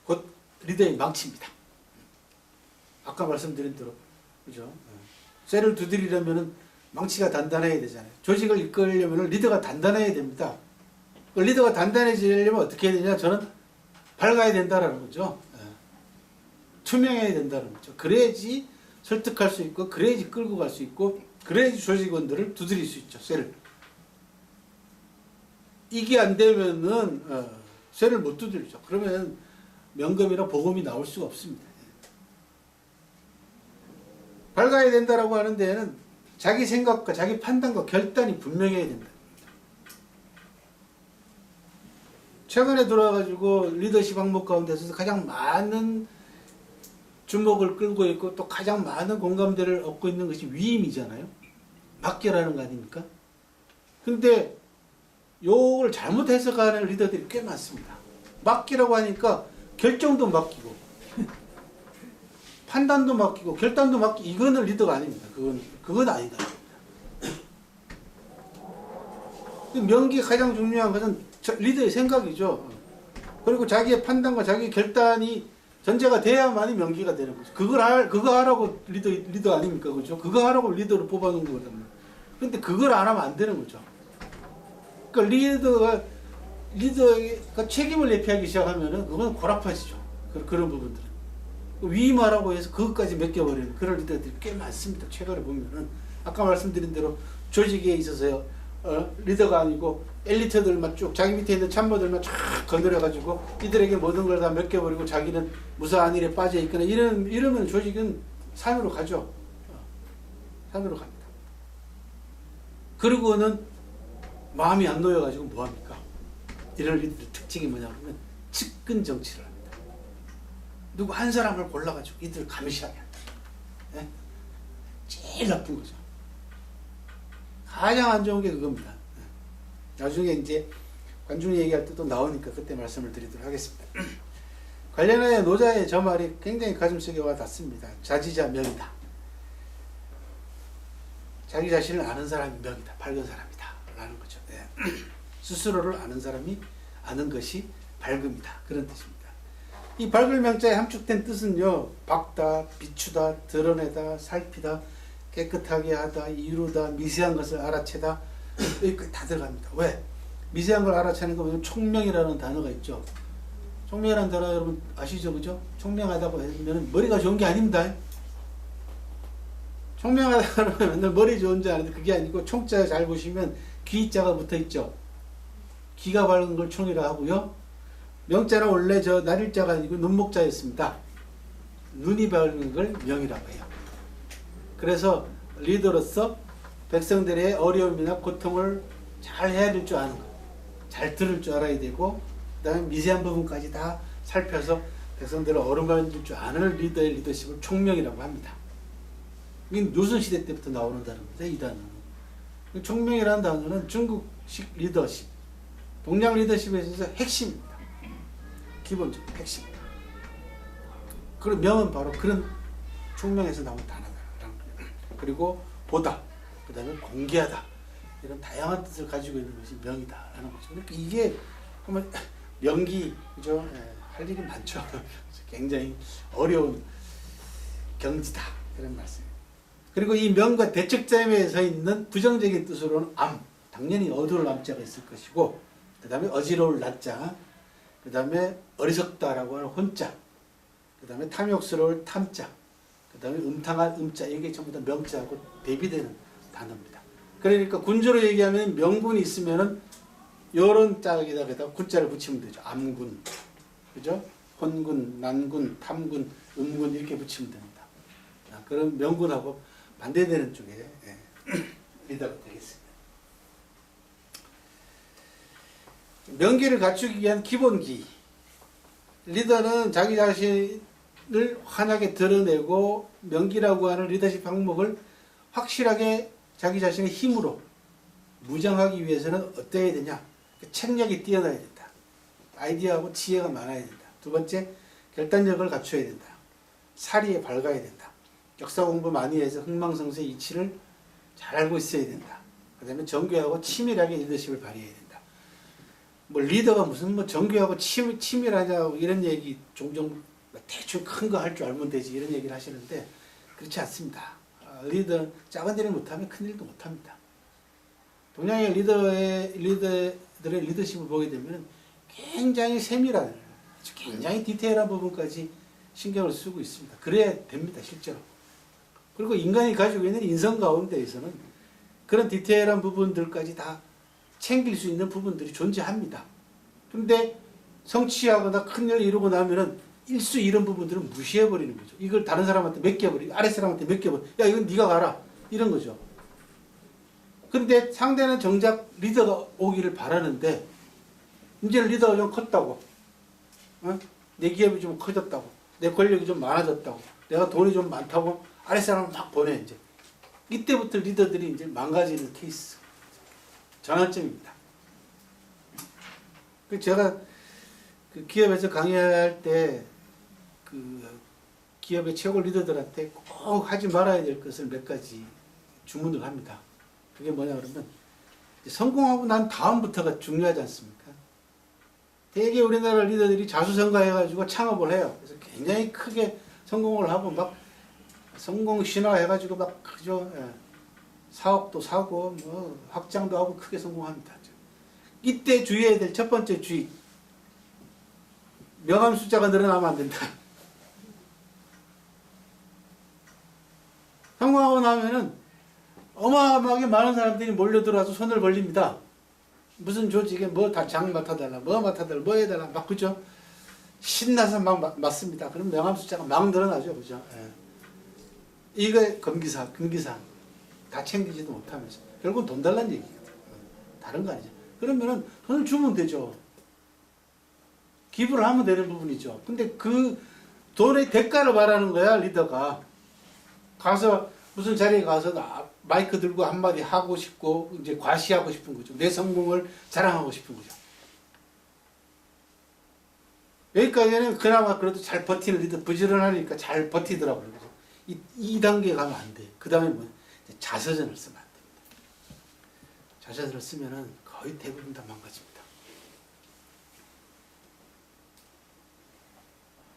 곧 리더의 망치입니다. 아까 말씀드린 대로, 그죠? 쇠를 두드리려면은 망치가 단단해야 되잖아요. 조직을 이끌려면 리더가 단단해야 됩니다. 리더가 단단해지려면 어떻게 해야 되냐? 저는 밝아야 된다라는 거죠. 투명해야 된다는 거죠. 그래야지 설득할 수 있고, 그래야지 끌고 갈 수 있고, 그래야지 조직원들을 두드릴 수 있죠. 쇠를. 이게 안 되면은 쇠를 못 두들죠. 그러면 명금이나 보금이 나올 수가 없습니다. 밝아야 된다라고 하는 데에는 자기 생각과 자기 판단과 결단이 분명해야 된다. 최근에 들어와가지고 리더십 항목 가운데서 가장 많은 주목을 끌고 있고 또 가장 많은 공감대를 얻고 있는 것이 위임이잖아요. 맡겨라는 거 아닙니까? 근데 요걸 잘못 해석하는 리더들이 꽤 많습니다. 맡기라고 하니까 결정도 맡기고 판단도 맡기고 결단도 맡기고 이거는 리더가 아닙니다. 그건 아니다. 명기가 가장 중요한 것은 리더의 생각이죠. 그리고 자기의 판단과 자기의 결단이 전제가 돼야만이 명기가 되는 거죠. 그거 하라고 리더 아닙니까? 그죠? 그거 하라고 리더를 뽑아놓은 거거든요. 근데 그걸 안 하면 안 되는 거죠. 그러니까 리더가 책임을 내피하기 시작하면은 그건 고라파지죠. 그런 부분들은. 위임하라고 해서 그것까지 맡겨버리는 그런 리더들이 꽤 많습니다. 최근에 보면은. 아까 말씀드린 대로 조직에 있어서요. 리더가 아니고 엘리트들만 쭉 자기 밑에 있는 참모들만 쫙 거느려가지고 이들에게 모든 걸 다 맡겨버리고 자기는 무사한 일에 빠져있거나 이러면 조직은 산으로 가죠. 산으로 갑니다. 그리고는 마음이 안 놓여가지고 뭐합니까? 이런 리더의 특징이 뭐냐 그러면 측근 정치를 합니다. 누구 한 사람을 골라가지고 이들을 감시하게 한다. 네? 제일 나쁜 거죠. 가장 안 좋은 게 그겁니다. 나중에 이제 관중 얘기할 때 또 나오니까 그때 말씀을 드리도록 하겠습니다. 관련하여 노자의 저 말이 굉장히 가슴속에 와 닿습니다. 자지자 명이다. 자기 자신을 아는 사람이 명이다. 밝은 사람이다. 라는 거죠. 네. 스스로를 아는 사람이 아는 것이 밝음이다. 그런 뜻입니다. 이 밝을 명자의 함축된 뜻은요. 밝다, 비추다, 드러내다, 살피다, 깨끗하게 하다, 이루다, 미세한 것을 알아채다. 여기까지 다 들어갑니다. 왜? 미세한 걸 알아채는 거 보면 총명이라는 단어가 있죠. 총명이라는 단어 여러분 아시죠? 그죠? 총명하다고 하면 머리가 좋은 게 아닙니다. 총명하다고 하면 맨날 머리 좋은 줄 아는데 그게 아니고 총자 잘 보시면 귀자가 붙어 있죠. 귀가 밝은 걸 총이라 하고요. 명자는 원래 저 날일자가 아니고 눈목자였습니다. 눈이 밝은 걸 명이라고 해요. 그래서 리더로서 백성들의 어려움이나 고통을 잘 헤아릴 줄 아는 것, 잘 들을 줄 알아야 되고 그 다음에 미세한 부분까지 다 살펴서 백성들을 어루만질 줄 아는 리더의 리더십을 총명이라고 합니다. 이게 조선시대 때부터 나오는 단어입니다. 이 단어는. 총명이라는 단어는 중국식 리더십, 동양 리더십에 있어서 핵심입니다. 기본적인 핵심. 그리고 명은 바로 그런 총명에서 나온 단어다. 그리고 보다, 그 다음에 공개하다. 이런 다양한 뜻을 가지고 있는 것이 명이다라는 거죠. 그러니까 이게 정말 명기, 그죠? 할 일이 많죠. 굉장히 어려운 경지다. 이런 말씀입니다. 그리고 이 명과 대척점에 서 있는 부정적인 뜻으로는 암, 당연히 어두울 암자가 있을 것이고, 그 다음에 어지러울 낮자, 그 다음에 어리석다라고 하는 혼자, 그 다음에 탐욕스러울 탐자, 그 다음에 음탕한 음자, 이게 전부 다 명자하고 대비되는 단어입니다. 그러니까 군주로 얘기하면 명군이 있으면은 요런 짝에다가 군자를 붙이면 되죠. 암군, 그죠? 혼군, 난군, 탐군, 음군 이렇게 붙이면 됩니다. 그럼 명군하고 반대되는 쪽에 리더가 되겠습니다. 명기를 갖추기 위한 기본기. 리더는 자기 자신을 환하게 드러내고 명기라고 하는 리더십 항목을 확실하게 자기 자신의 힘으로 무장하기 위해서는 어때야 되냐? 책략이 뛰어나야 된다. 아이디어하고 지혜가 많아야 된다. 두 번째, 결단력을 갖춰야 된다. 사리에 밝아야 된다. 역사 공부 많이 해서 흥망성쇠 이치를 잘 알고 있어야 된다. 그 다음에 정교하고 치밀하게 리더십을 발휘해야 된다. 뭐 리더가 무슨 뭐 정교하고 치밀하냐고 이런 얘기 종종 대충 큰 거 할 줄 알면 되지 이런 얘기를 하시는데 그렇지 않습니다. 리더 작은 일을 못하면 큰 일도 못합니다. 동양의 리더들의 리더십을 보게 되면 굉장히 세밀한, 굉장히 디테일한 부분까지 신경을 쓰고 있습니다. 그래야 됩니다, 실제로. 그리고 인간이 가지고 있는 인성 가운데에서는 그런 디테일한 부분들까지 다 챙길 수 있는 부분들이 존재합니다. 그런데 성취하거나 큰 일을 이루고 나면은 일수 이런 부분들은 무시해버리는 거죠. 이걸 다른 사람한테 맡겨버리고, 아래 사람한테 맡겨버리고, 야, 이건 네가 가라. 이런 거죠. 그런데 상대는 정작 리더가 오기를 바라는데, 이제는 리더가 좀 컸다고, 내 기업이 좀 커졌다고, 내 권력이 좀 많아졌다고, 내가 돈이 좀 많다고, 아래 사람을 막 보내, 이제. 이때부터 리더들이 이제 망가지는 케이스. 전환점입니다. 제가 그 기업에서 강의할 때 그 기업의 최고 리더들한테 꼭 하지 말아야 될 것을 몇 가지 주문을 합니다. 그게 뭐냐 그러면 성공하고 난 다음부터가 중요하지 않습니까? 되게 우리나라 리더들이 자수성가해가지고 창업을 해요. 그래서 굉장히 크게 성공을 하고 막 성공 신화해가지고 막 그죠? 사업도 사고 뭐 확장도 하고 크게 성공합니다. 이때 주의해야 될 첫 번째 주의. 명함 숫자가 늘어나면 안 된다. 성공하고 나면은 어마어마하게 많은 사람들이 몰려들어와서 손을 벌립니다. 무슨 조직에 뭐 다 장 맡아달라, 뭐 맡아달라, 뭐 해달라, 막 그죠? 신나서 막 맞습니다. 그럼 명함 숫자가 막 늘어나죠, 그죠? 이거 금기사 다 챙기지도 못하면서 결국은 돈 달라는 얘기거든요. 다른 거 아니죠. 그러면은 돈을 주면 되죠. 기부를 하면 되는 부분이죠. 근데 그 돈의 대가를 말하는 거야, 리더가. 가서 무슨 자리에 가서 마이크 들고 한마디 하고 싶고 이제 과시하고 싶은 거죠. 내 성공을 자랑하고 싶은 거죠. 여기까지는 그나마 그래도 잘 버티는 리더, 부지런하니까 잘 버티더라고요. 이 단계에 가면 안 돼. 그 다음에 뭐 자서전을 쓰면 안 됩니다. 자서전을 쓰면은 거의 대부분 다 망가집니다.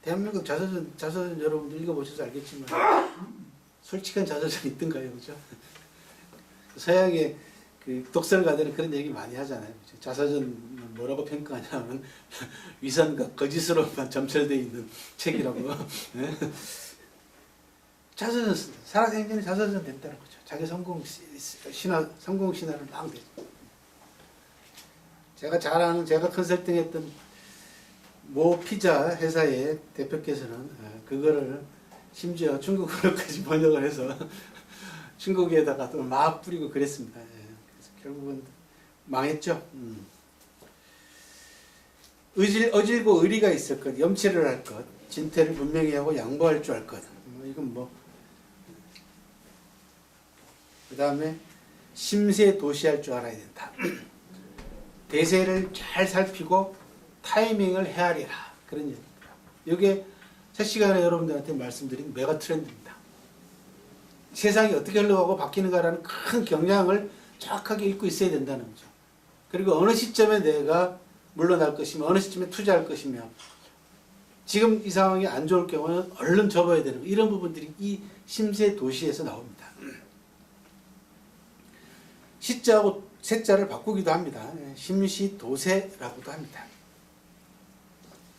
대한민국 자서전 여러분들 읽어보셔서 알겠지만 솔직한 자서전이 있던가요, 그죠? 서양의 그 독설가들은 그런 얘기 많이 하잖아요. 그죠? 자서전 뭐라고 평가하냐면 위선과 거짓으로만 점철되어 있는 책이라고. 네? 자서전 살아생전에 자서전 됐다는 거죠. 자기 성공 신화를 막 내죠. 제가 잘 아는 제가 컨설팅했던 모 피자 회사의 대표께서는 그거를 심지어 중국어로까지 번역을 해서 중국에다가 또 막 뿌리고 그랬습니다. 그래서 결국은 망했죠. 어질고 의리가 있을 것, 염치를 할 것, 진퇴를 분명히 하고 양보할 줄 알 것. 이건 뭐. 그 다음에 심세도시할 줄 알아야 된다. 대세를 잘 살피고 타이밍을 헤아리라. 그런 얘기입니다. 이게 첫 시간에 여러분들한테 말씀드린 메가 트렌드입니다. 세상이 어떻게 흘러가고 바뀌는가라는 큰 경향을 정확하게 읽고 있어야 된다는 거죠. 그리고 어느 시점에 내가 물러날 것이며 어느 시점에 투자할 것이며 지금 이 상황이 안 좋을 경우는 얼른 접어야 되는 이런 부분들이 이 심세도시에서 나옵니다. 시자하고 세자를 바꾸기도 합니다. 심시도세라고도 합니다.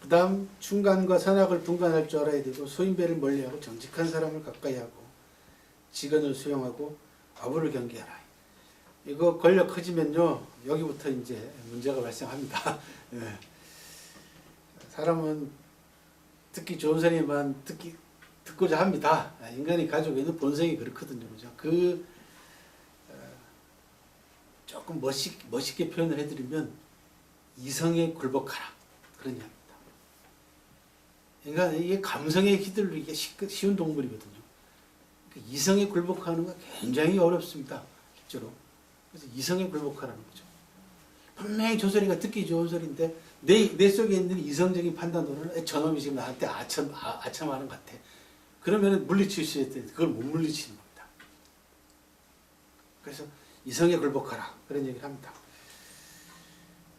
그 다음 충간과 선악을 분간할 줄 알아야 되고 소인배를 멀리하고 정직한 사람을 가까이 하고 직언을 수용하고 아부를 경계하라. 이거 권력 커지면요 여기부터 이제 문제가 발생합니다. 예. 사람은 듣기 좋은 소리만 듣고자 합니다. 인간이 가지고 있는 본성이 그렇거든요. 그죠? 조금 멋있게 표현을 해드리면 이성에 굴복하라 그런 얘기입니다. 그러니까 이게 감성에 휘둘리기 쉬운 동물이거든요. 그러니까 이성에 굴복하는 거 굉장히 어렵습니다. 실제로. 그래서 이성에 굴복하라는 거죠. 분명히 저 소리가 듣기 좋은 소리인데 내 속에 있는 이성적인 판단으로는 저놈이 지금 나한테 아첨하는 것 같아. 그러면 물리칠 수 있을 때 그걸 못 물리치는 겁니다. 그래서 이성에 굴복하라 그런 얘기를 합니다.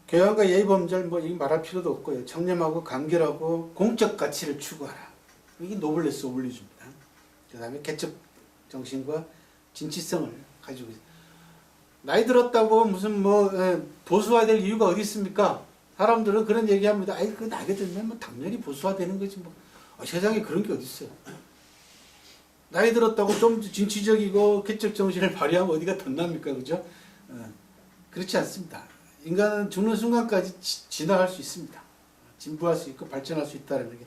교양과 예의범절 이 말할 필요도 없고요. 청렴하고 간결하고 공적 가치를 추구하라. 이게 노블레스 오블리주입니다. 그 다음에 개척 정신과 진취성을 가지고 있습니다. 나이 들었다고 무슨 보수화될 이유가 어디 있습니까? 사람들은 그런 얘기합니다. 아이 그 나이가 들면 당연히 보수화되는 거지 뭐. 세상에 그런 게 어디 있어요? 나이 들었다고 좀 진취적이고 개척 정신을 발휘하면 어디가 덧납니까? 그죠? 그렇지 않습니다. 인간은 죽는 순간까지 진화할 수 있습니다. 진부할 수 있고 발전할 수 있다는 게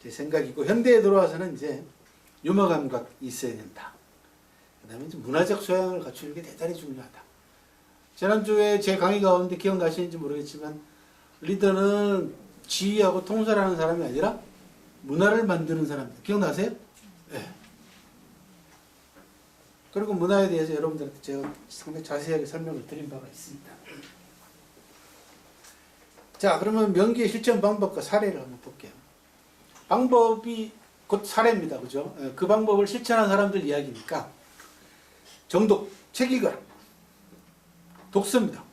제 생각이고 현대에 들어와서는 이제 유머 감각이 있어야 된다. 그 다음에 문화적 소양을 갖추는 게 대단히 중요하다. 지난주에 제 강의 가운데 기억나시는지 모르겠지만 리더는 지휘하고 통솔하는 사람이 아니라 문화를 만드는 사람입니다. 기억나세요? 네. 그리고 문화에 대해서 여러분들한테 제가 상당히 자세하게 설명을 드린 바가 있습니다. 자, 그러면 명기의 실천 방법과 사례를 한번 볼게요. 방법이 곧 사례입니다. 그죠? 그 방법을 실천한 사람들 이야기니까 정독, 책 읽어라. 독서입니다.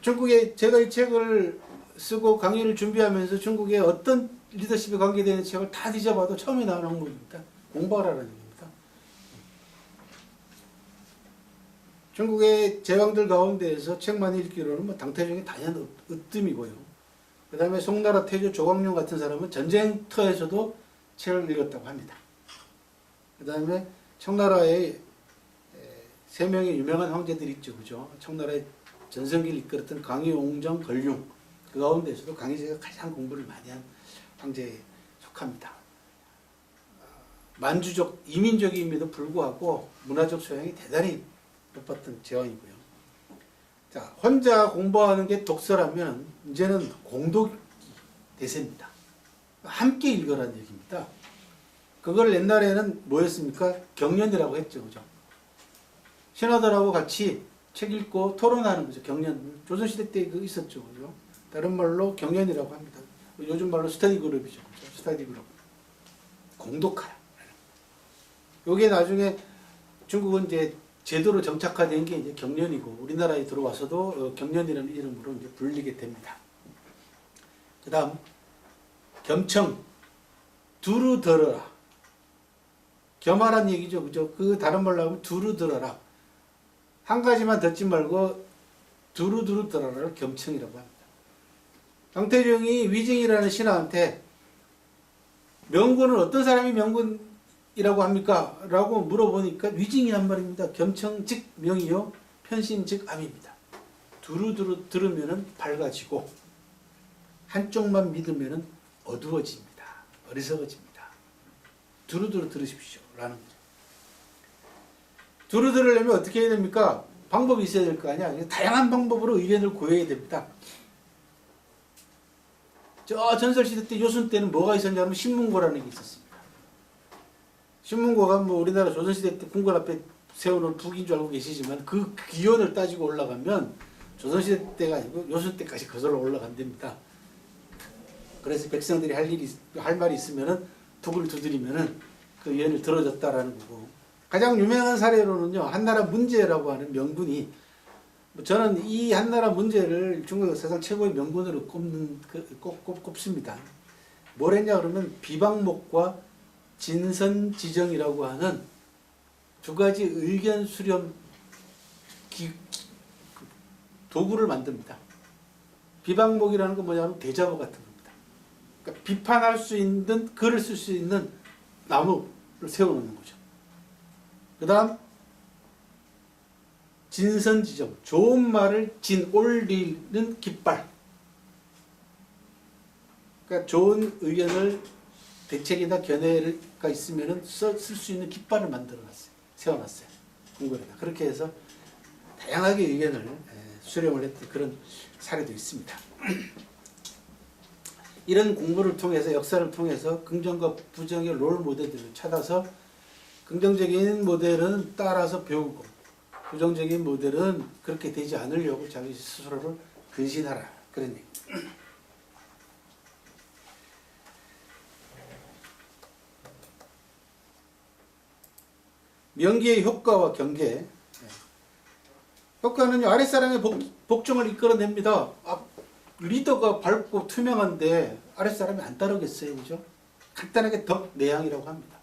중국에 제가 이 책을 쓰고 강의를 준비하면서 중국의 어떤 리더십에 관계되는 책을 다 뒤져봐도 처음에 나오는 항목입니다. 공부하라는 얘기입니다. 중국의 제왕들 가운데에서 책만 읽기로는 당태종이 당연히 으뜸이고요. 그 다음에 송나라 태조 조광룡 같은 사람은 전쟁터에서도 책을 읽었다고 합니다. 그 다음에 청나라의 세 명의 유명한 황제들이 있죠. 그죠? 청나라의 전성기를 이끌었던 강희, 옹정, 걸륭. 그 가운데서도 강희제가 가장 공부를 많이 한 황제에 속합니다. 만주족, 이민족임에도 불구하고 문화적 소양이 대단히 높았던 제왕이고요. 자, 혼자 공부하는 게 독서라면 이제는 공독 대세입니다. 함께 읽으라는 얘기입니다. 그걸 옛날에는 뭐였습니까? 경연이라고 했죠. 그죠? 신하들하고 같이 책 읽고 토론하는 거죠. 경연. 조선시대 때 그 있었죠. 그죠? 다른 말로 경연이라고 합니다. 요즘 말로 스터디 그룹이죠. 그죠? 스터디 그룹. 공독하라. 요게 나중에 중국은 이제 제도로 정착화된 게 이제 경련이고 우리나라에 들어와서도 경련이라는 이름으로 이제 불리게 됩니다. 그다음 겸청 두루 들어라. 겸하란 얘기죠, 그죠? 그 다른 말로 하면 두루 들어라. 한 가지만 듣지 말고 두루두루 들어라를 겸청이라고 합니다. 강태종이 위증이라는 신하한테 명군은 어떤 사람이 명군이라고 합니까? 라고 물어보니까 위증이란 말입니다. 겸청 즉 명이요 편신 즉 암입니다. 두루두루 들으면 밝아지고 한쪽만 믿으면 어두워집니다. 어리석어집니다. 두루두루 들으십시오 라는 거죠. 두루 들으려면 어떻게 해야 됩니까? 방법이 있어야 될 거 아니야. 다양한 방법으로 의견을 구해야 됩니다. 저 전설시대 때 요순 때는 뭐가 있었냐면 신문고라는 게 있었습니다. 신문고가 뭐 우리나라 조선시대 때 궁궐 앞에 세우는 북인 줄 알고 계시지만 그 기원을 따지고 올라가면 조선시대 때가 아니고 요순 때까지 거슬러 올라간답니다. 그래서 백성들이 할 말이 있으면은 북을 두드리면은 그 예언을 들어줬다라는 거고, 가장 유명한 사례로는요 한나라 문제라고 하는 명군이, 저는 이 한나라 문제를 중국 역사상 최고의 명군으로 꼽습니다. 뭘 했냐 그러면 비방목과 진선지정이라고 하는 두 가지 의견 수렴 도구를 만듭니다. 비방목이라는 건 뭐냐면 대자보 같은 겁니다. 그러니까 비판할 수 있는, 글을 쓸 수 있는 나무를 세워놓는 거죠. 그 다음 진선지정, 좋은 말을 올리는 깃발. 그러니까 좋은 의견을, 대책이나 견해가 있으면 쓸 수 있는 깃발을 만들어놨어요. 세워놨어요. 궁궐에다. 그렇게 해서 다양하게 의견을 수렴을 했던 그런 사례도 있습니다. 이런 공부를 통해서, 역사를 통해서 긍정과 부정의 롤 모델들을 찾아서 긍정적인 모델은 따라서 배우고 부정적인 모델은 그렇게 되지 않으려고 자기 스스로를 근신하라. 그런 얘기. 명기의 효과와 경계. 효과는요, 아랫사람의 복종을 이끌어냅니다. 리더가 밝고 투명한데 아랫사람이 안 따르겠어요, 그죠? 간단하게 덕 내향이라고 합니다.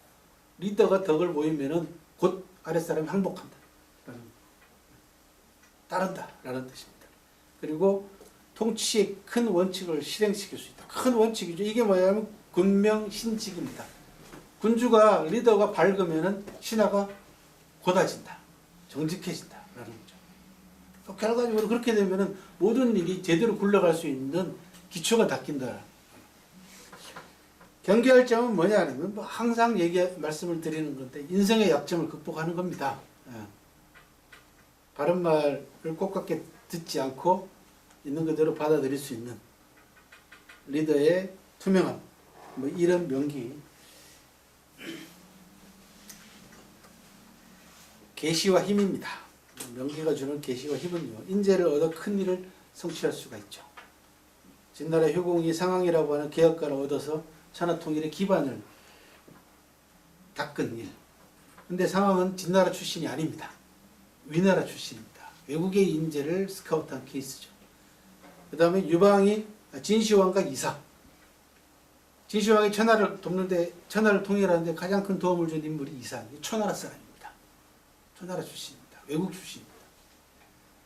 리더가 덕을 보이면은 곧 아랫사람이 항복한다. 따른다. 라는 뜻입니다. 그리고 통치의 큰 원칙을 실행시킬 수 있다. 큰 원칙이죠. 이게 뭐냐면 군명신직입니다. 군주가, 리더가 밝으면은 신하가 곧아진다. 정직해진다. 라는 거죠. 결과적으로 그렇게 되면은 모든 일이 제대로 굴러갈 수 있는 기초가 닦인다. 경계할 점은 뭐냐면 항상 말씀을 드리는 건데 인성의 약점을 극복하는 겁니다. 바른 말을 꼭 듣지 않고 있는 그대로 받아들일 수 있는 리더의 투명함, 뭐 이런 명기. 계시와 힘입니다. 명기가 주는 계시와 힘은요, 인재를 얻어 큰 일을 성취할 수가 있죠. 진나라 효공이 상황이라고 하는 개혁가를 얻어서 천하통일의 기반을 닦은 일. 근데 상황은 진나라 출신이 아닙니다. 위나라 출신입니다. 외국의 인재를 스카우트한 케이스죠. 그 다음에 유방이 진시황과 이사. 진시황이 천하를 돕는데, 천하를 통일하는데 가장 큰 도움을 준 인물이 이사. 초나라 사람입니다. 초나라 출신입니다. 외국 출신입니다.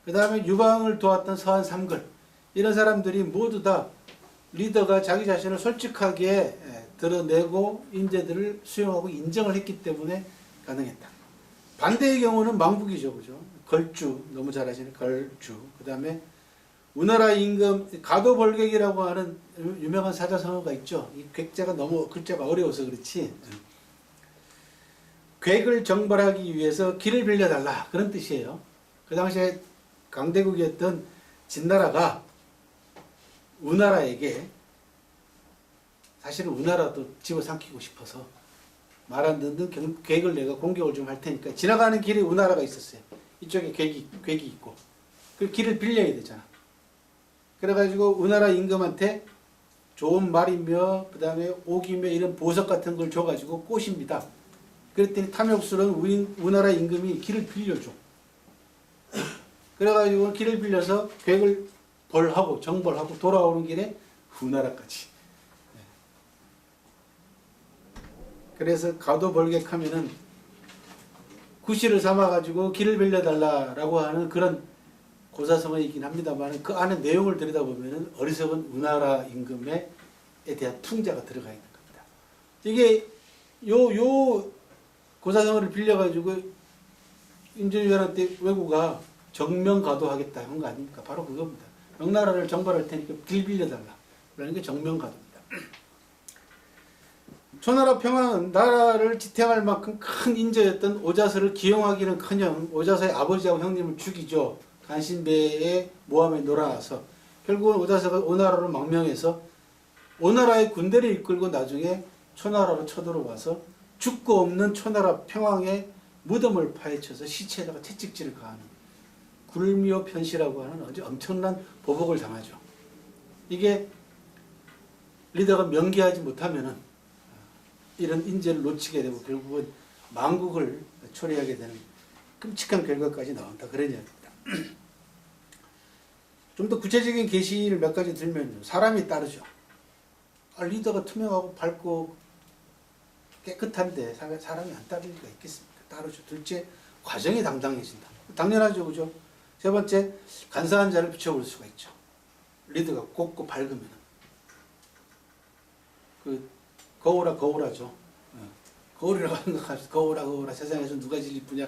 그 다음에 유방을 도왔던 서한 삼걸. 이런 사람들이 모두 다 리더가 자기 자신을 솔직하게 드러내고 인재들을 수용하고 인정을 했기 때문에 가능했다. 반대의 경우는 망국이죠, 그죠? 걸주, 너무 잘 아시는 걸주. 그 다음에 우나라 임금, 가도벌객이라고 하는 유명한 사자성어가 있죠. 이 객자가 너무 글자가 어려워서 그렇지. 객을 정벌하기 위해서 길을 빌려달라. 그런 뜻이에요. 그 당시에 강대국이었던 진나라가 우나라에게, 사실은 우나라도 집어삼키고 싶어서 말 안 듣는 객을 내가 공격을 좀 할 테니까, 지나가는 길에 우나라가 있었어요. 이쪽에 객이 있고 그 길을 빌려야 되잖아. 그래가지고 우나라 임금한테 좋은 말이며 그 다음에 옥이며 이런 보석 같은 걸 줘가지고 꼬십니다. 그랬더니 탐욕스러운 우나라 임금이 길을 빌려줘. 그래가지고 길을 빌려서 계획을 벌하고 정벌하고 돌아오는 길에 후나라까지. 그래서 가도 벌객하면은 구실을 삼아가지고 길을 빌려달라라고 하는 그런 고사성어이긴 합니다만 그 안에 내용을 들여다보면은 어리석은 우나라 임금에 대한 풍자가 들어가 있는 겁니다. 이게 요 고사성어를 빌려가지고 임진왜란 왜구가 정명가도하겠다 한 거 아닙니까? 바로 그겁니다. 명나라를 정벌할 테니까 길 빌려달라. 라는 게 정명가도입니다. 초나라 평왕은 나라를 지탱할 만큼 큰 인재였던 오자서를 기용하기는커녕 오자서의 아버지하고 형님을 죽이죠. 간신배의 모함에 놀아나서 결국은 오자서가 오나라로 망명해서 오나라의 군대를 이끌고 나중에 초나라로 쳐들어와서 죽고 없는 초나라 평왕의 무덤을 파헤쳐서 시체에다가 채찍질을 가하는 굴미오 편시라고 하는 아주 엄청난 보복을 당하죠. 이게 리더가 명기하지 못하면은 이런 인재를 놓치게 되고 결국은 망국을 초래하게 되는 끔찍한 결과까지 나온다. 그런 이야기입니다. 좀 더 구체적인 계시를 몇 가지 들면 사람이 따르죠. 리더가 투명하고 밝고 깨끗한데 사람이 안 따를 리가 있겠습니까? 따르죠. 둘째, 과정이 당당해진다. 당연하죠. 그죠? 세 번째, 간사한 자를 붙여볼 수가 있죠. 리더가 곱고 밝으면. 거울하죠. 거울이라고 하는 거 거울아 세상에서 누가 제일 이쁘냐.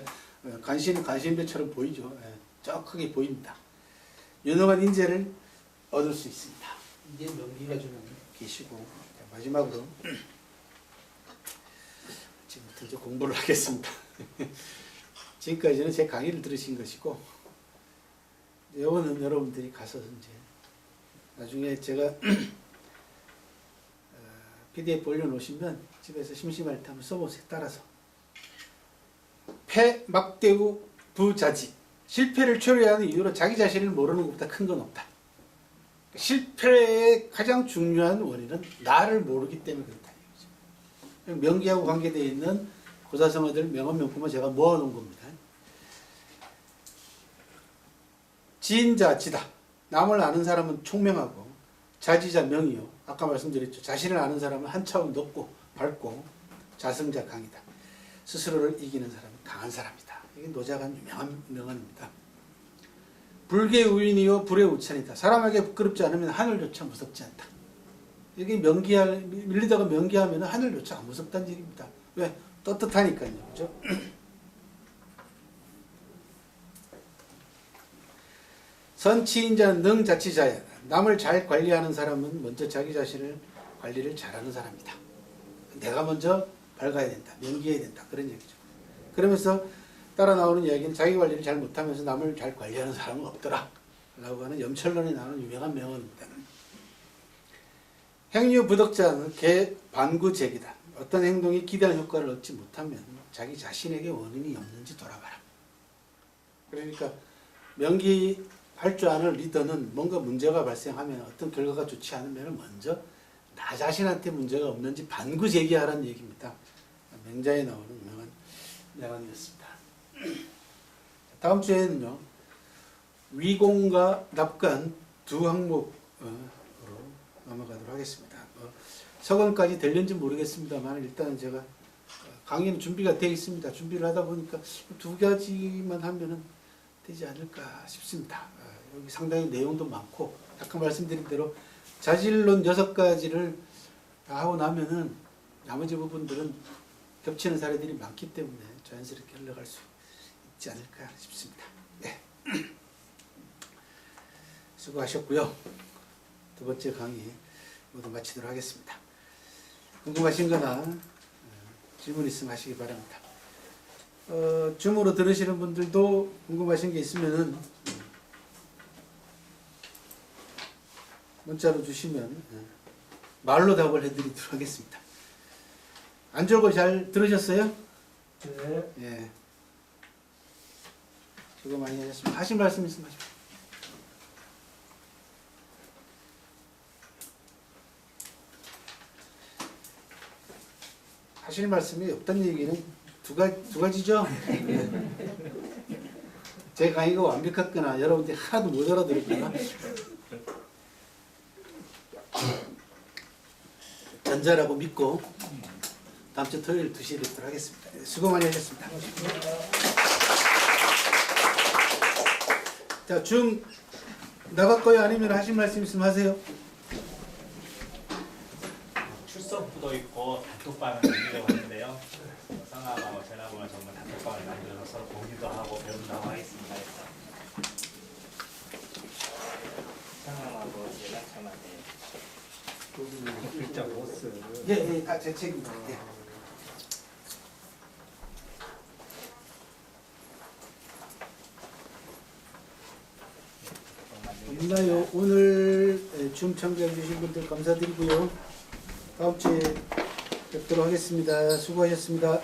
간신은 간신배처럼 보이죠. 저 크게 보입니다. 유능한 인재를 얻을 수 있습니다. 이게 명기가 주는 계시고 마지막으로 지금부터 이제 공부를 하겠습니다. 지금까지는 제 강의를 들으신 것이고 이거는 여러분들이 가서 이제 나중에 제가 PDF 올려놓으시면 집에서 심심할 때 한번 써보세요. 따라서. 패막대우 부자지. 실패를 초래하는 이유로 자기 자신을 모르는 것보다 큰 건 없다. 실패의 가장 중요한 원인은 나를 모르기 때문에 그렇다는 얘기죠. 명기하고 관계되어 있는 고사성어들 명언명품을 제가 모아놓은 겁니다. 지인자지다. 남을 아는 사람은 총명하고 자지자 명이요. 아까 말씀드렸죠. 자신을 아는 사람은 한 차원 높고 밝고 자승자 강이다. 스스로를 이기는 사람은 강한 사람이다. 이게 노자간 유명한 명언입니다. 불계 우인이요 불의 우찬이다. 사람에게 부끄럽지 않으면 하늘조차 무섭지 않다. 여기 밀리다가 명기하면 하늘조차 안 무섭다는 얘기입니다. 왜? 떳떳하니까요. 그죠? 선치인자는 능자치자야. 남을 잘 관리하는 사람은 먼저 자기 자신을 관리를 잘하는 사람이다. 내가 먼저 밝아야 된다. 명기해야 된다. 그런 얘기죠. 그러면서 따라 나오는 이야기는 자기 관리를 잘 못하면서 남을 잘 관리하는 사람은 없더라. 라고 하는 염철론이 나오는 유명한 명언입니다. 행유 부덕자는 개반구제기다. 어떤 행동이 기대한 효과를 얻지 못하면 자기 자신에게 원인이 없는지 돌아봐라. 그러니까 명기할 줄 아는 리더는 뭔가 문제가 발생하면 어떤 결과가 좋지 않으면 먼저 나 자신한테 문제가 없는지 반구제기하라는 얘기입니다. 맹자에 나오는 유명한 명언이었습니다. 다음 주에는요. 위공과 납관 두 항목으로 넘어가도록 하겠습니다. 서건까지 될는지 모르겠습니다만 일단은 제가 강의는 준비가 되어 있습니다. 준비를 하다 보니까 두 가지만 하면은 되지 않을까 싶습니다. 여기 상당히 내용도 많고 아까 말씀드린 대로 자질론 6가지를 다 하고 나면은 나머지 부분들은 겹치는 사례들이 많기 때문에 자연스럽게 흘러갈 수 있지 않을까 싶습니다. 네. 수고하셨고요. 두 번째 강의 모두 마치도록 하겠습니다. 궁금하신 거나 질문 있으면 하시기 바랍니다. 줌으로 들으시는 분들도 궁금하신 게 있으면은 문자로 주시면 말로 답을 해드리도록 하겠습니다. 안절고 잘 들으셨어요? 네. 예. 수고 많이 하셨습니다. 하신 말씀 있으면 하십시오. 하실 말씀이 없다는 얘기는 두 가지죠? 예. 제 강의가 완벽했거나 여러분들이 하나도 못 알아들었거나 전자라고 믿고 다음 주 토요일 2시에 뵙도록 하겠습니다. 수고 많이 하셨습니다. 자, 줌 나갈 거예요? 아니면 하실 말씀 있으면 하세요. 출석부도 있고 단톡방을 만들려고 하는데요. 성함하고 전화번호 전부 단톡방을 만들어서 서로 보기도 하고 배운다고 하겠습니다. 성함하고 연락처만 글자 보스. 예, 다 제 책임입니다. 예. 없나요? 오늘 줌 참가해 주신 분들 감사드리고요. 다음 주에 뵙도록 하겠습니다. 수고하셨습니다.